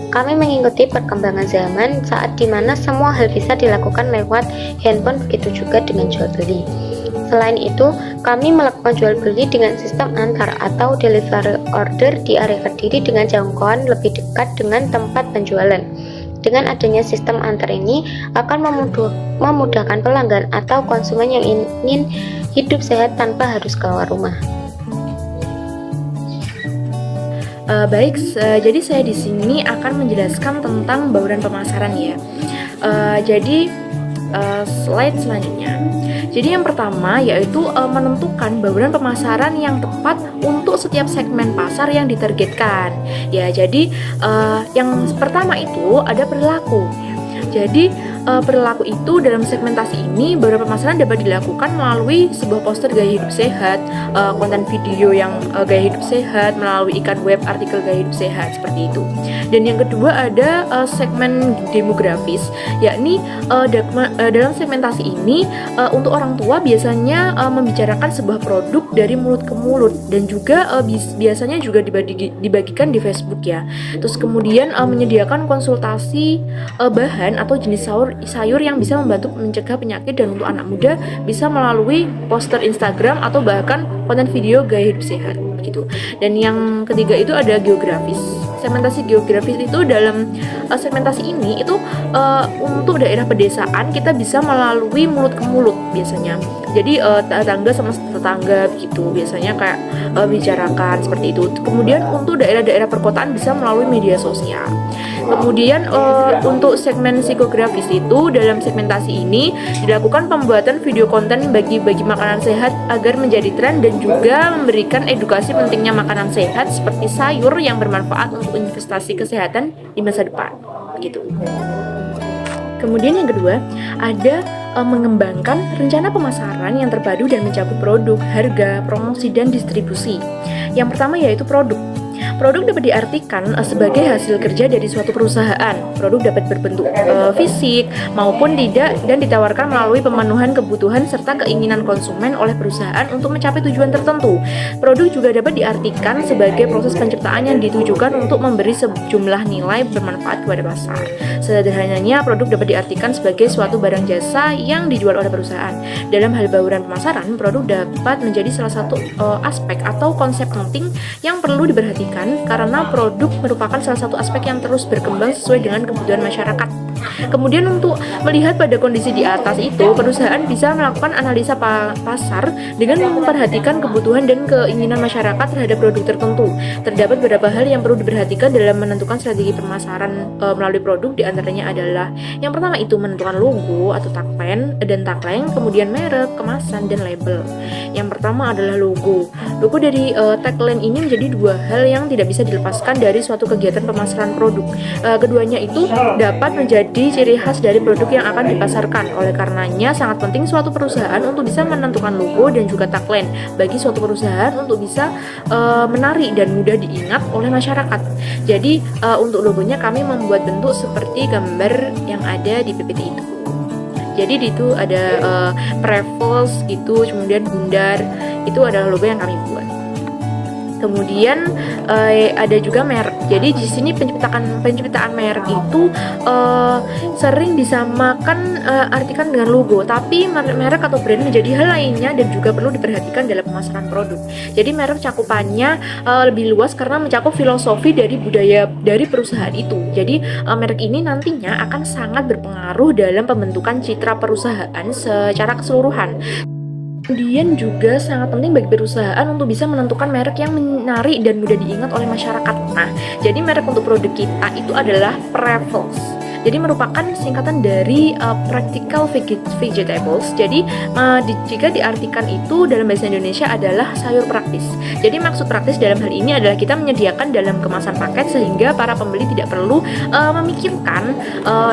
Speaker 3: Kami mengikuti perkembangan zaman saat dimana semua hal bisa dilakukan lewat handphone, begitu juga dengan jual beli. Selain itu, kami melakukan jual beli dengan sistem antar atau delivery order di area Kediri dengan jangkauan lebih dekat dengan tempat penjualan. Dengan adanya sistem antar ini akan memudahkan pelanggan atau konsumen yang ingin hidup sehat tanpa harus keluar rumah.
Speaker 2: Jadi saya di sini akan menjelaskan tentang bauran pemasaran ya. Slide selanjutnya. Jadi yang pertama yaitu menentukan bauran pemasaran yang tepat untuk setiap segmen pasar yang ditargetkan. Ya, jadi yang pertama itu ada perilaku. Jadi perilaku itu dalam segmentasi ini bauran pemasaran dapat dilakukan melalui sebuah poster gaya hidup sehat, konten video yang gaya hidup sehat, melalui iklan web artikel gaya hidup sehat seperti itu. Dan yang kedua ada segmen demografis, yakni dalam segmentasi ini untuk orang tua biasanya membicarakan sebuah produk dari mulut ke mulut dan juga biasanya juga dibagikan di Facebook ya. Terus kemudian menyediakan konsultasi bahan atau jenis sayur yang bisa membantu mencegah penyakit, dan untuk anak muda bisa melalui poster Instagram atau bahkan konten video gaya hidup sehat gitu. Dan yang ketiga itu ada geografis. Segmentasi geografis itu dalam segmentasi ini itu untuk daerah pedesaan kita bisa melalui mulut ke mulut biasanya. Jadi tetangga sama tetangga gitu biasanya kayak bicarakan seperti itu. Kemudian untuk daerah-daerah perkotaan bisa melalui media sosial. Kemudian untuk segmen psikografis itu dalam segmentasi ini dilakukan pembuatan video konten bagi makanan sehat agar menjadi tren dan juga memberikan edukasi pentingnya makanan sehat seperti sayur yang bermanfaat untuk investasi kesehatan di masa depan gitu. Kemudian yang kedua ada mengembangkan rencana pemasaran yang terpadu dan mencakup produk, harga, promosi, dan distribusi. Yang pertama yaitu produk. Produk dapat diartikan sebagai hasil kerja dari suatu perusahaan. Produk dapat berbentuk fisik maupun tidak dan ditawarkan melalui pemenuhan kebutuhan serta keinginan konsumen oleh perusahaan untuk mencapai tujuan tertentu. Produk juga dapat diartikan sebagai proses penciptaan yang ditujukan untuk memberi sejumlah nilai bermanfaat kepada pasar. Sederhananya, produk dapat diartikan sebagai suatu barang jasa yang dijual oleh perusahaan. Dalam hal bauran pemasaran, produk dapat menjadi salah satu aspek atau konsep penting yang perlu diperhatikan karena produk merupakan salah satu aspek yang terus berkembang sesuai dengan kebutuhan masyarakat. Kemudian untuk melihat pada kondisi di atas itu, perusahaan bisa melakukan analisa pasar dengan memperhatikan kebutuhan dan keinginan masyarakat terhadap produk tertentu. Terdapat beberapa hal yang perlu diperhatikan dalam menentukan strategi pemasaran melalui produk, diantaranya adalah yang pertama itu menentukan logo atau tagline dan tagline, kemudian merek, kemasan, dan label. Yang pertama adalah logo. Logo dari tagline ini menjadi dua hal yang tidak bisa dilepaskan dari suatu kegiatan pemasaran produk. Keduanya itu dapat menjadi ciri khas dari produk yang akan dipasarkan. Oleh karenanya sangat penting suatu perusahaan untuk bisa menentukan logo dan juga tagline bagi suatu perusahaan untuk bisa menarik dan mudah diingat oleh masyarakat. Jadi untuk logonya kami membuat bentuk seperti gambar yang ada di PPT itu. Jadi di itu ada Prevels gitu, kemudian Bundar, itu adalah logo yang kami buat. Kemudian ada juga merek. Jadi di sini penciptaan merek itu sering disamakan artikan dengan logo, tapi merek atau brand menjadi hal lainnya dan juga perlu diperhatikan dalam pemasaran produk. Jadi merek cakupannya lebih luas karena mencakup filosofi dari budaya dari perusahaan itu. Jadi merek ini nantinya akan sangat berpengaruh dalam pembentukan citra perusahaan secara keseluruhan. Kemudian juga sangat penting bagi perusahaan untuk bisa menentukan merek yang menarik dan mudah diingat oleh masyarakat. Nah, jadi merek untuk produk kita itu adalah Prevels. Jadi merupakan singkatan dari Practical Vegetables. Jadi jika diartikan itu dalam bahasa Indonesia adalah sayur praktis. Jadi maksud praktis dalam hal ini adalah kita menyediakan dalam kemasan paket sehingga para pembeli tidak perlu memikirkan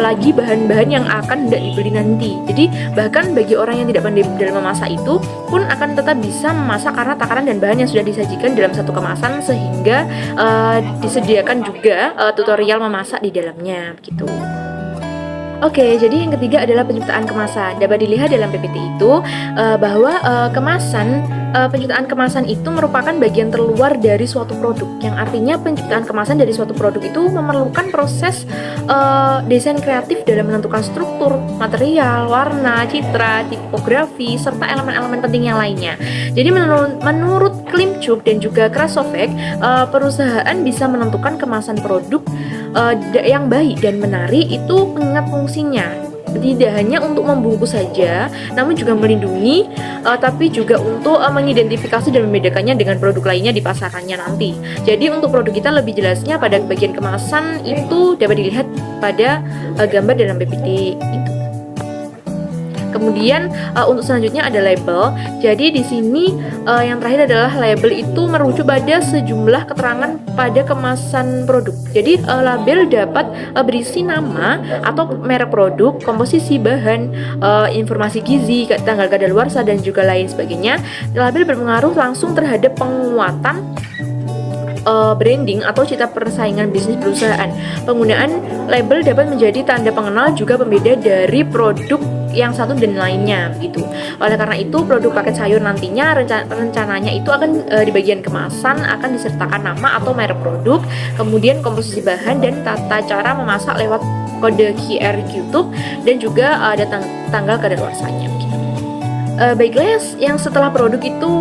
Speaker 2: lagi bahan-bahan yang akan tidak dibeli nanti. Jadi bahkan bagi orang yang tidak pandai dalam memasak itu pun akan tetap bisa memasak karena takaran dan bahan yang sudah disajikan dalam satu kemasan, sehingga disediakan juga tutorial memasak di dalamnya gitu. Oke, jadi yang ketiga adalah penciptaan kemasan. Dapat dilihat dalam PPT itu bahwa penciptaan kemasan itu merupakan bagian terluar dari suatu produk. Yang artinya penciptaan kemasan dari suatu produk itu memerlukan proses desain kreatif dalam menentukan struktur, material, warna, citra, tipografi, serta elemen-elemen penting yang lainnya. Jadi menurut Klimchuk dan juga Krasovek, perusahaan bisa menentukan kemasan produk yang baik dan menarik itu mengingat fungsinya. Tidak hanya untuk membungkus saja, namun juga melindungi, tapi juga untuk mengidentifikasi dan membedakannya dengan produk lainnya di pasarannya nanti. Jadi untuk produk kita lebih jelasnya pada bagian kemasan itu dapat dilihat pada gambar dalam PPT itu. Kemudian untuk selanjutnya ada label. Jadi di sini yang terakhir adalah label itu merujuk pada sejumlah keterangan pada kemasan produk. Jadi label dapat berisi nama atau merek produk, komposisi bahan, informasi gizi, tanggal kadaluarsa dan juga lain sebagainya. Label berpengaruh langsung terhadap penguatan branding atau citra persaingan bisnis perusahaan. Penggunaan label dapat menjadi tanda pengenal juga pembeda dari produk yang satu dan lainnya gitu. Oleh karena itu produk paket sayur nantinya rencananya itu akan di bagian kemasan akan disertakan nama atau merek produk, kemudian komposisi bahan dan tata cara memasak lewat kode QR YouTube dan juga ada tanggal kadaluarsanya gitu. Baiklah, yang setelah produk itu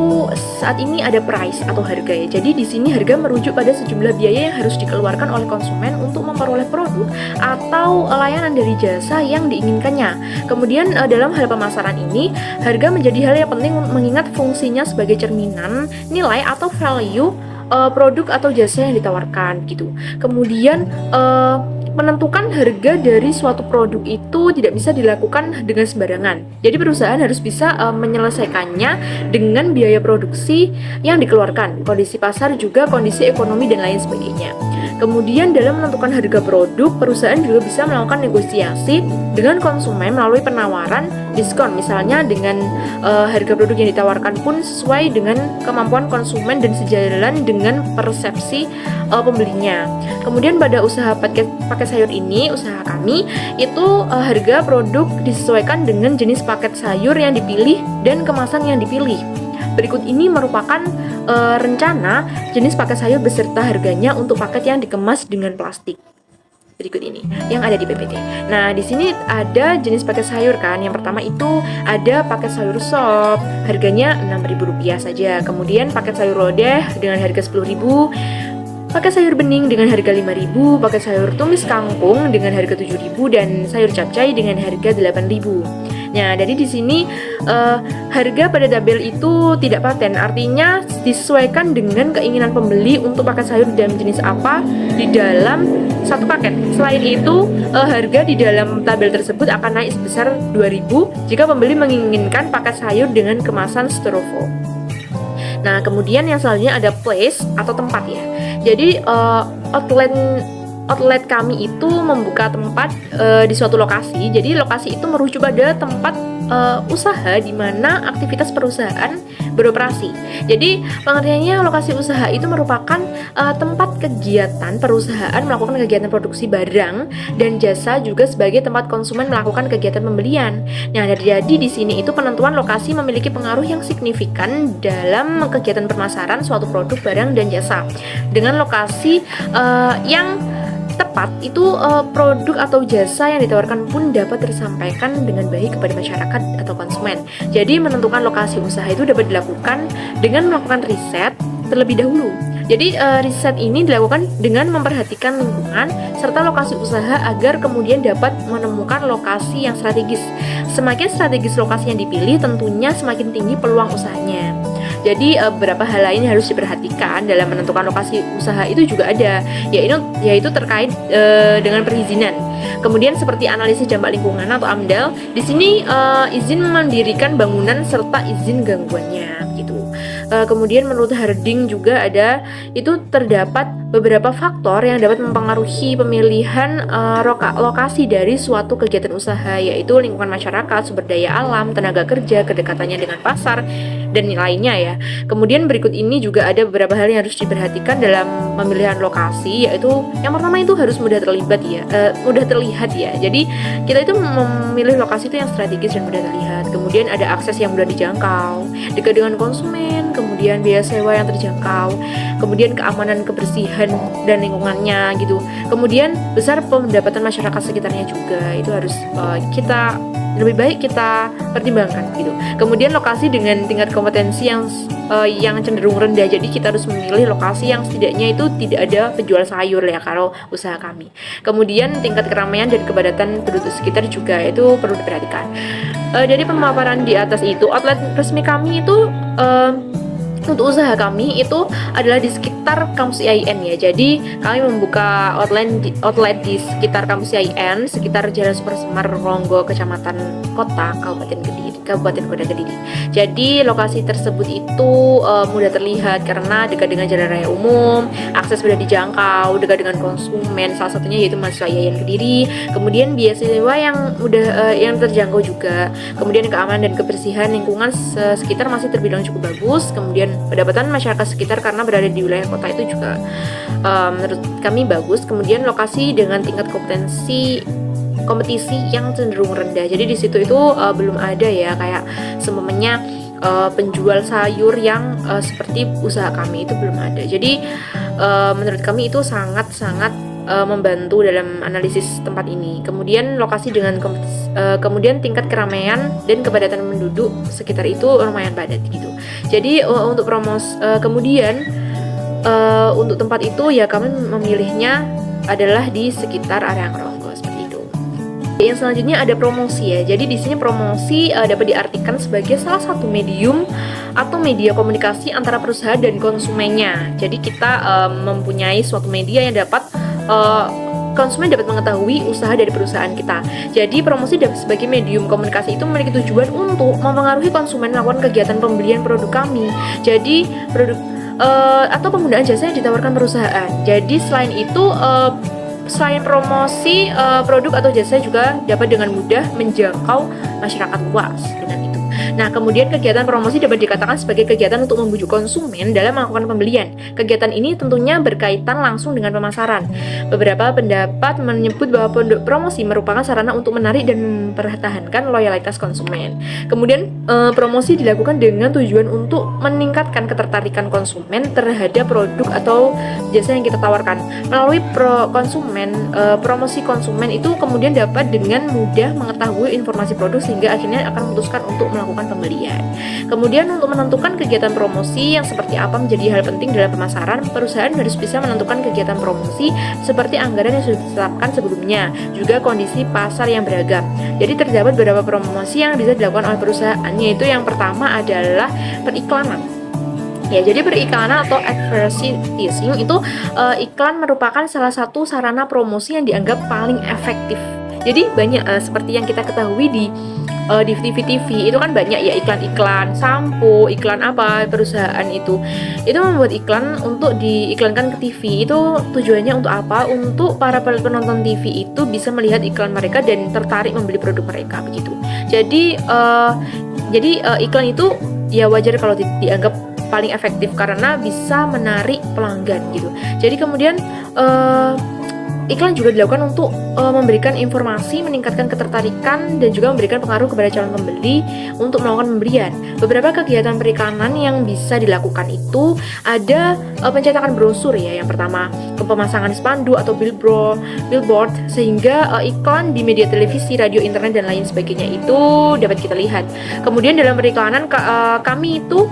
Speaker 2: saat ini ada price atau harga ya. Jadi di sini harga merujuk pada sejumlah biaya yang harus dikeluarkan oleh konsumen untuk memperoleh produk atau layanan dari jasa yang diinginkannya. Kemudian dalam hal pemasaran ini, harga menjadi hal yang penting mengingat fungsinya sebagai cerminan nilai atau value produk atau jasa yang ditawarkan gitu. Kemudian menentukan harga dari suatu produk itu tidak bisa dilakukan dengan sembarangan. Jadi perusahaan harus bisa menyelesaikannya dengan biaya produksi yang dikeluarkan, kondisi pasar juga kondisi ekonomi dan lain sebagainya. Kemudian dalam menentukan harga produk, perusahaan juga bisa melakukan negosiasi dengan konsumen melalui penawaran diskon, misalnya dengan harga produk yang ditawarkan pun sesuai dengan kemampuan konsumen dan sejalan dengan persepsi pembelinya. Kemudian pada usaha paket sayur ini, usaha kami itu harga produk disesuaikan dengan jenis paket sayur yang dipilih dan kemasan yang dipilih. Berikut ini merupakan rencana jenis paket sayur beserta harganya untuk paket yang dikemas dengan plastik. Berikut ini yang ada di PPT. Nah, di sini ada jenis paket sayur kan. Yang pertama itu ada paket sayur sop, harganya Rp6.000 saja. Kemudian paket sayur lodeh dengan harga Rp10.000. paket sayur bening dengan harga 5.000, paket sayur tumis kangkung dengan harga 7.000, dan sayur capcay dengan harga 8.000. Nah, jadi di sini harga pada tabel itu tidak paten, artinya disesuaikan dengan keinginan pembeli untuk paket sayur dalam jenis apa di dalam satu paket. Selain itu, harga di dalam tabel tersebut akan naik sebesar 2.000 jika pembeli menginginkan paket sayur dengan kemasan styrofoam. Nah, kemudian yang selanjutnya ada place atau tempat ya. Jadi outlet kami itu membuka tempat di suatu lokasi. Jadi lokasi itu merujuk pada tempat usaha di mana aktivitas perusahaan beroperasi. Jadi pengertiannya lokasi usaha itu merupakan tempat kegiatan perusahaan melakukan kegiatan produksi barang dan jasa, juga sebagai tempat konsumen melakukan kegiatan pembelian. Nah, jadi di sini itu penentuan lokasi memiliki pengaruh yang signifikan dalam kegiatan pemasaran suatu produk, barang, dan jasa. Dengan lokasi yang tepat itu produk atau jasa yang ditawarkan pun dapat tersampaikan dengan baik kepada masyarakat atau konsumen. Jadi menentukan lokasi usaha itu dapat dilakukan dengan melakukan riset terlebih dahulu. Jadi riset ini dilakukan dengan memperhatikan lingkungan serta lokasi usaha agar kemudian dapat menemukan lokasi yang strategis. Semakin strategis lokasi yang dipilih, tentunya semakin tinggi peluang usahanya. Jadi beberapa hal lain yang harus diperhatikan dalam menentukan lokasi usaha itu juga ada, yaitu terkait dengan perizinan. Kemudian seperti analisis dampak lingkungan atau AMDAL. Di sini izin mendirikan bangunan serta izin gangguannya gitu. Kemudian menurut Harding juga ada, itu terdapat beberapa faktor yang dapat mempengaruhi pemilihan lokasi dari suatu kegiatan usaha, yaitu lingkungan masyarakat, sumber daya alam, tenaga kerja, kedekatannya dengan pasar, dan lainnya ya. Kemudian berikut ini juga ada beberapa hal yang harus diperhatikan dalam pemilihan lokasi, yaitu yang pertama itu harus mudah terlihat ya. Jadi kita itu memilih lokasi itu yang strategis dan mudah terlihat. Kemudian ada akses yang mudah dijangkau, dekat dengan konsumen, kemudian biaya sewa yang terjangkau, kemudian keamanan, kebersihan, dan lingkungannya gitu. Kemudian besar pendapatan masyarakat sekitarnya juga, itu harus lebih baik kita pertimbangkan gitu. Kemudian lokasi dengan tingkat kompetensi yang cenderung rendah, jadi kita harus memilih lokasi yang setidaknya itu tidak ada penjual sayur ya kalau usaha kami. Kemudian tingkat keramaian dan kepadatan penduduk sekitar juga itu perlu diperhatikan. Dari pemaparan di atas itu, outlet resmi kami itu untuk usaha kami itu adalah di sekitar kampus IAIN ya. Jadi kami membuka outlet di sekitar kampus IAIN, sekitar Jalan Supersemar, Ronggo, Kecamatan Kota, Kabupaten Kota Kediri. Jadi lokasi tersebut itu mudah terlihat karena dekat dengan jalan raya umum, akses mudah dijangkau, dekat dengan konsumen, salah satunya yaitu mahasiswa IAIN Kediri. Kemudian biaya sewa yang terjangkau juga. Kemudian keamanan dan kebersihan lingkungan sekitar masih terbilang cukup bagus. Kemudian pendapatan masyarakat sekitar karena berada di wilayah kota itu juga menurut kami bagus. Kemudian lokasi dengan tingkat kompetisi yang cenderung rendah. Jadi di situ itu belum ada ya kayak seumpamanya penjual sayur yang seperti usaha kami itu belum ada. Jadi menurut kami itu sangat-sangat membantu dalam analisis tempat ini. Kemudian lokasi dengan kemudian tingkat keramaian dan kepadatan penduduk sekitar itu lumayan padat gitu. Jadi untuk kemudian untuk tempat itu ya kami memilihnya adalah di sekitar area Ronggo seperti itu. Yang selanjutnya ada promosi ya. Jadi di sini promosi dapat diartikan sebagai salah satu medium atau media komunikasi antara perusahaan dan konsumennya. Jadi kita mempunyai suatu media yang dapat konsumen dapat mengetahui usaha dari perusahaan kita. Jadi promosi sebagai medium komunikasi itu memiliki tujuan untuk mempengaruhi konsumen melakukan kegiatan pembelian produk kami. Jadi produk atau penggunaan jasa yang ditawarkan perusahaan. Jadi selain itu selain promosi produk atau jasa juga dapat dengan mudah menjangkau masyarakat luas dengan itu. Nah, kemudian kegiatan promosi dapat dikatakan sebagai kegiatan untuk membujuk konsumen dalam melakukan pembelian. Kegiatan ini tentunya berkaitan langsung dengan pemasaran. Beberapa pendapat menyebut bahwa promosi merupakan sarana untuk menarik dan mempertahankan loyalitas konsumen. Kemudian promosi dilakukan dengan tujuan untuk meningkatkan ketertarikan konsumen terhadap produk atau jasa yang kita tawarkan. Melalui promosi konsumen itu kemudian dapat dengan mudah mengetahui informasi produk sehingga akhirnya akan memutuskan untuk melakukan pembelian. Kemudian untuk menentukan kegiatan promosi yang seperti apa menjadi hal penting dalam pemasaran, perusahaan harus bisa menentukan kegiatan promosi seperti anggaran yang sudah ditetapkan sebelumnya, juga kondisi pasar yang beragam. Jadi terdapat beberapa promosi yang bisa dilakukan oleh perusahaan, yaitu yang pertama adalah periklanan. Ya, jadi periklanan atau advertising itu iklan merupakan salah satu sarana promosi yang dianggap paling efektif. Jadi banyak seperti yang kita ketahui di TV itu kan banyak ya iklan-iklan sampo, iklan apa perusahaan itu membuat iklan untuk diiklankan ke TV. Itu tujuannya untuk apa? Untuk para penonton TV itu bisa melihat iklan mereka dan tertarik membeli produk mereka begitu. Jadi iklan itu ya wajar kalau dianggap paling efektif karena bisa menarik pelanggan gitu. Jadi kemudian iklan juga dilakukan untuk memberikan informasi, meningkatkan ketertarikan, dan juga memberikan pengaruh kepada calon pembeli untuk melakukan pembelian. Beberapa kegiatan periklanan yang bisa dilakukan itu ada pencetakan brosur ya, yang pertama, pemasangan spanduk atau billboard, sehingga iklan di media televisi, radio, internet, dan lain sebagainya itu dapat kita lihat. Kemudian dalam periklanan kami itu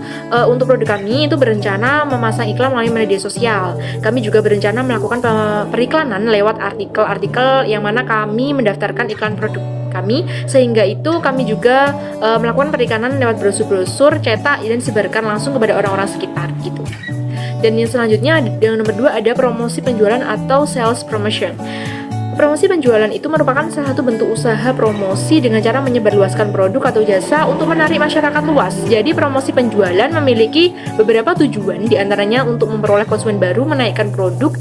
Speaker 2: untuk produk kami itu berencana memasang iklan melalui media sosial. Kami juga berencana melakukan periklanan lewat artikel-artikel yang mana kami mendaftarkan iklan produk kami, sehingga itu kami juga melakukan periklanan lewat brosur-brosur cetak dan sebarkan langsung kepada orang-orang sekitar gitu. Dan yang selanjutnya yang nomor 2 ada promosi penjualan atau sales promotion. Promosi penjualan itu merupakan salah satu bentuk usaha promosi dengan cara menyebarluaskan produk atau jasa untuk menarik masyarakat luas. Jadi promosi penjualan memiliki beberapa tujuan, diantaranya untuk memperoleh konsumen baru, menaikkan produk,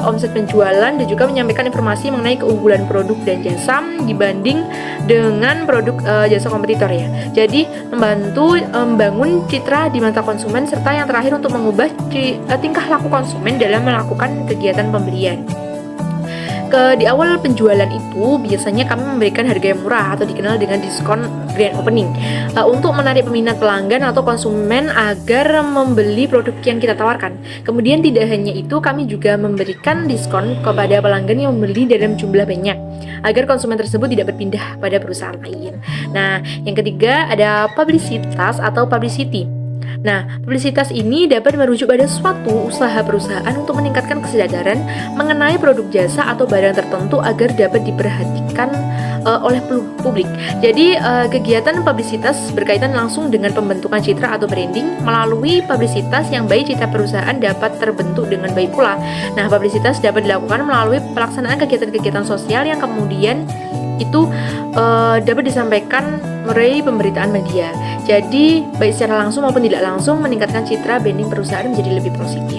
Speaker 2: omset penjualan, dan juga menyampaikan informasi mengenai keunggulan produk dan jasa dibanding dengan produk jasa kompetitor ya. Jadi membantu membangun citra di mata konsumen, serta yang terakhir untuk mengubah tingkah laku konsumen dalam melakukan kegiatan pembelian. Di awal penjualan itu biasanya kami memberikan harga yang murah atau dikenal dengan diskon grand opening untuk menarik peminat pelanggan atau konsumen agar membeli produk yang kita tawarkan. Kemudian tidak hanya itu, kami juga memberikan diskon kepada pelanggan yang membeli dalam jumlah banyak agar konsumen tersebut tidak berpindah pada perusahaan lain. Nah, yang ketiga ada publisitas atau publicity. Nah, publisitas ini dapat merujuk pada suatu usaha perusahaan untuk meningkatkan kesadaran mengenai produk jasa atau barang tertentu agar dapat diperhatikan oleh publik. Jadi, kegiatan publisitas berkaitan langsung dengan pembentukan citra atau branding. Melalui publisitas yang baik, citra perusahaan dapat terbentuk dengan baik pula. Nah, publisitas dapat dilakukan melalui pelaksanaan kegiatan-kegiatan sosial yang kemudian itu dapat disampaikan melalui pemberitaan media. Jadi baik secara langsung maupun tidak langsung meningkatkan citra branding perusahaan menjadi lebih positif.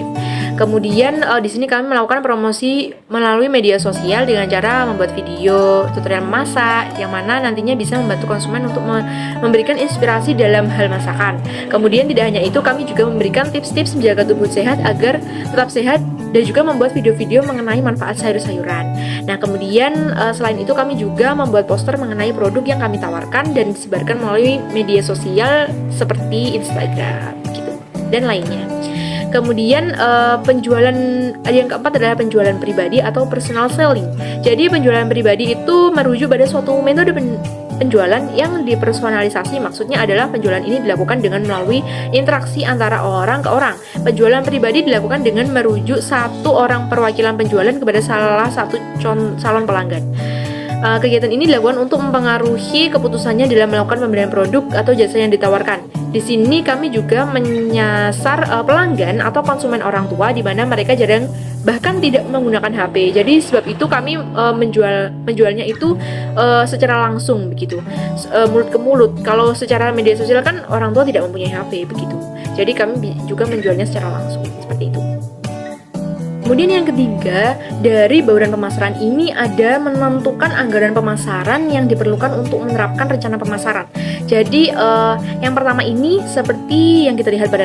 Speaker 2: Kemudian di sini kami melakukan promosi melalui media sosial dengan cara membuat video tutorial memasak yang mana nantinya bisa membantu konsumen untuk memberikan inspirasi dalam hal masakan. Kemudian tidak hanya itu, kami juga memberikan tips-tips menjaga tubuh sehat agar tetap sehat dan juga membuat video-video mengenai manfaat sayur-sayuran. Nah, kemudian selain itu kami juga membuat poster mengenai produk yang kami tawarkan dan disebarkan melalui media sosial seperti Instagram gitu dan lainnya. Kemudian penjualan yang keempat adalah penjualan pribadi atau personal selling. Jadi penjualan pribadi itu merujuk pada suatu metode penjualan yang dipersonalisasi. Maksudnya adalah penjualan ini dilakukan dengan melalui interaksi antara orang ke orang. Penjualan pribadi dilakukan dengan merujuk satu orang perwakilan penjualan kepada salah satu calon pelanggan. Kegiatan ini dilakukan untuk mempengaruhi keputusannya dalam melakukan pembelian produk atau jasa yang ditawarkan. Di sini kami juga menyasar pelanggan atau konsumen orang tua di mana mereka jarang bahkan tidak menggunakan HP. Jadi sebab itu kami menjualnya itu secara langsung begitu, mulut ke mulut. Kalau secara media sosial kan orang tua tidak mempunyai HP begitu. Jadi kami juga menjualnya secara langsung seperti itu. Kemudian yang ketiga, dari bauran pemasaran ini ada menentukan anggaran pemasaran yang diperlukan untuk menerapkan rencana pemasaran. Jadi yang pertama ini seperti yang kita lihat pada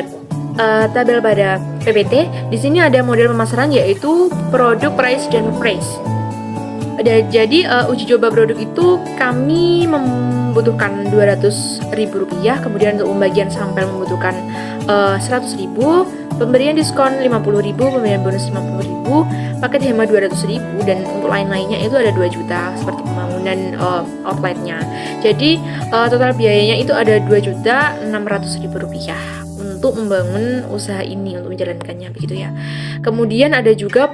Speaker 2: tabel pada PPT, di sini ada model pemasaran yaitu produk, price, dan price. Jadi uji coba produk itu kami membutuhkan Rp200.000, kemudian untuk pembagian sampel membutuhkan Rp100.000. pemberian diskon 50.000, pemberian bonus 50.000, paket hemat 200.000, dan untuk lain-lainnya itu ada 2 juta seperti pembangunan outletnya. Jadi total biayanya itu ada 2.600.000 rupiah untuk membangun usaha ini, untuk menjalankannya begitu ya. Kemudian ada juga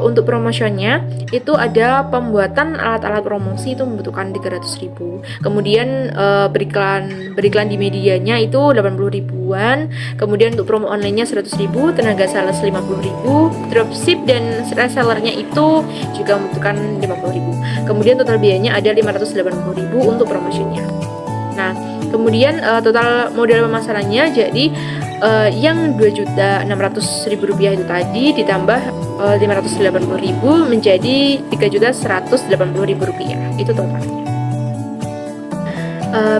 Speaker 2: untuk promosionnya itu ada pembuatan alat-alat promosi itu membutuhkan 300.000. Kemudian beriklan di medianya itu 80.000-an. Kemudian untuk promo online-nya 100.000, tenaga sales 50.000, dropship dan resellernya itu juga membutuhkan 50.000. Kemudian total biayanya ada 580.000 untuk promotionnya. Nah, kemudian total modal pemasarannya jadi yang 2.600.000 rupiah itu tadi ditambah 580.000 menjadi 3.180.000 rupiah. Itu totalnya.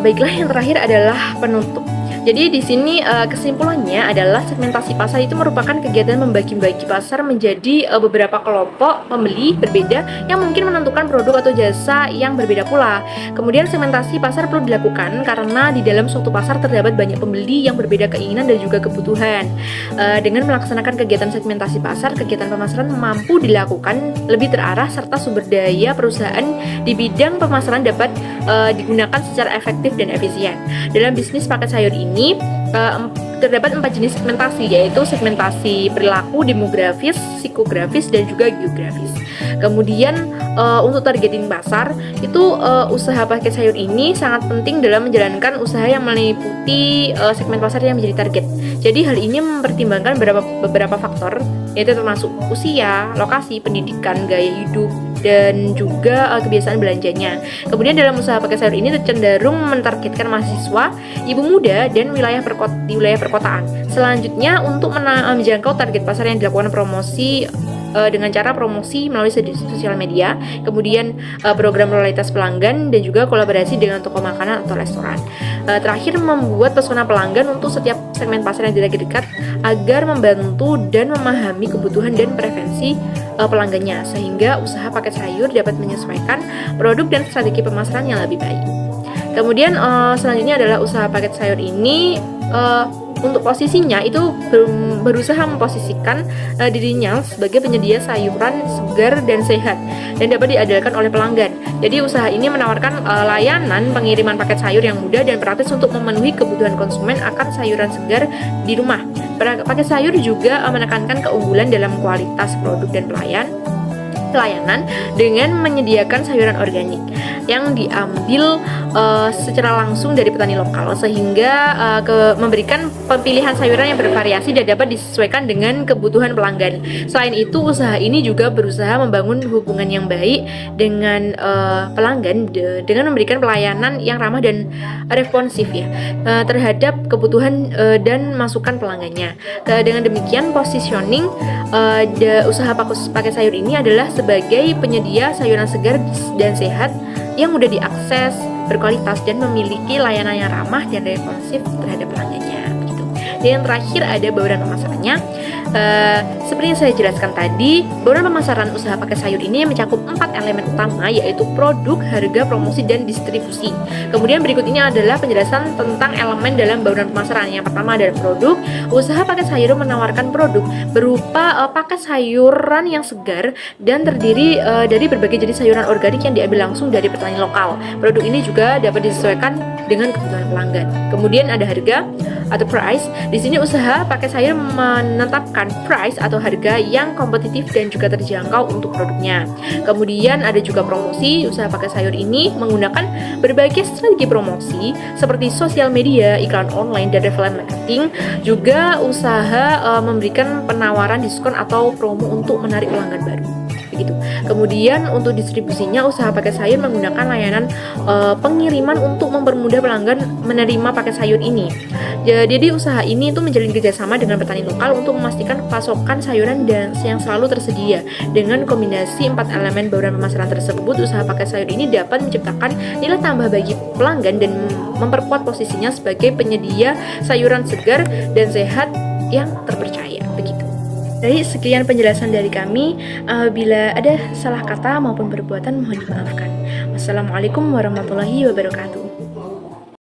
Speaker 2: Baiklah, yang terakhir adalah penutup. Jadi di sini kesimpulannya adalah segmentasi pasar itu merupakan kegiatan membagi-bagi pasar menjadi beberapa kelompok pembeli berbeda yang mungkin menentukan produk atau jasa yang berbeda pula. Kemudian segmentasi pasar perlu dilakukan karena di dalam suatu pasar terdapat banyak pembeli yang berbeda keinginan dan juga kebutuhan. Dengan melaksanakan kegiatan segmentasi pasar, kegiatan pemasaran mampu dilakukan lebih terarah serta sumber daya perusahaan di bidang pemasaran dapat digunakan secara efektif dan efisien. Dalam bisnis paket sayur ini terdapat 4 jenis segmentasi, yaitu segmentasi perilaku, demografis, psikografis, dan juga geografis. Kemudian untuk targeting pasar itu usaha paket sayur ini sangat penting dalam menjalankan usaha yang meliputi segmen pasar yang menjadi target. Jadi hal ini mempertimbangkan beberapa faktor, yaitu termasuk usia, lokasi, pendidikan, gaya hidup, dan juga kebiasaan belanjanya. Kemudian dalam usaha paket sayur ini cenderung mentargetkan mahasiswa, ibu muda, dan di wilayah perkotaan. Selanjutnya untuk menjangkau target pasar yang dilakukan promosi dengan cara promosi melalui sosial media, kemudian program loyalitas pelanggan, dan juga kolaborasi dengan toko makanan atau restoran. Terakhir, membuat pesona pelanggan untuk setiap segmen pasar yang dekat agar membantu dan memahami kebutuhan dan preferensi pelanggannya, sehingga usaha paket sayur dapat menyesuaikan produk dan strategi pemasaran yang lebih baik. Kemudian selanjutnya adalah usaha paket sayur ini untuk posisinya itu berusaha memposisikan dirinya sebagai penyedia sayuran segar dan sehat dan dapat diandalkan oleh pelanggan. Jadi usaha ini menawarkan layanan pengiriman paket sayur yang mudah dan praktis untuk memenuhi kebutuhan konsumen akan sayuran segar di rumah. Paket sayur juga menekankan keunggulan dalam kualitas produk dan pelayanan dengan menyediakan sayuran organik yang diambil secara langsung dari petani lokal, sehingga memberikan pilihan sayuran yang bervariasi dan dapat disesuaikan dengan kebutuhan pelanggan. Selain itu, usaha ini juga berusaha membangun hubungan yang baik dengan pelanggan dengan memberikan pelayanan yang ramah dan responsif ya terhadap kebutuhan dan masukan pelanggannya. Dengan demikian, positioning usaha paket sayur ini adalah sebagai penyedia sayuran segar dan sehat yang mudah diakses, berkualitas, dan memiliki layanan yang ramah dan responsif terhadap pelanggannya. Begitu. Dan yang terakhir ada bauran pemasarannya. Seperti yang saya jelaskan tadi, bauran pemasaran usaha paket sayur ini mencakup 4 elemen utama, yaitu produk, harga, promosi, dan distribusi. Kemudian berikut ini adalah penjelasan tentang elemen dalam bauran pemasaran. Yang pertama adalah produk. Usaha paket sayur menawarkan produk berupa paket sayuran yang segar dan terdiri dari berbagai jenis sayuran organik yang diambil langsung dari petani lokal. Produk ini juga dapat disesuaikan dengan kebutuhan pelanggan. Kemudian ada harga atau price. Di sini usaha paket sayur menetapkan price atau harga yang kompetitif dan juga terjangkau untuk produknya. Kemudian ada juga promosi. Usaha paket sayur ini menggunakan berbagai strategi promosi seperti sosial media, iklan online, dan referral marketing. Juga usaha memberikan penawaran diskon atau promo untuk menarik pelanggan baru. Begitu. Kemudian untuk distribusinya, usaha paket sayur menggunakan layanan pengiriman untuk mempermudah pelanggan menerima paket sayur ini. Jadi usaha ini itu menjalin kerjasama dengan petani lokal untuk memastikan pasokan sayuran dan yang selalu tersedia. Dengan kombinasi 4 elemen bauran pemasaran tersebut, usaha paket sayur ini dapat menciptakan nilai tambah bagi pelanggan dan memperkuat posisinya sebagai penyedia sayuran segar dan sehat yang terpercaya. Begitu. Dari sekian penjelasan dari kami, bila ada salah kata maupun perbuatan mohon dimaafkan. Wassalamualaikum warahmatullahi wabarakatuh.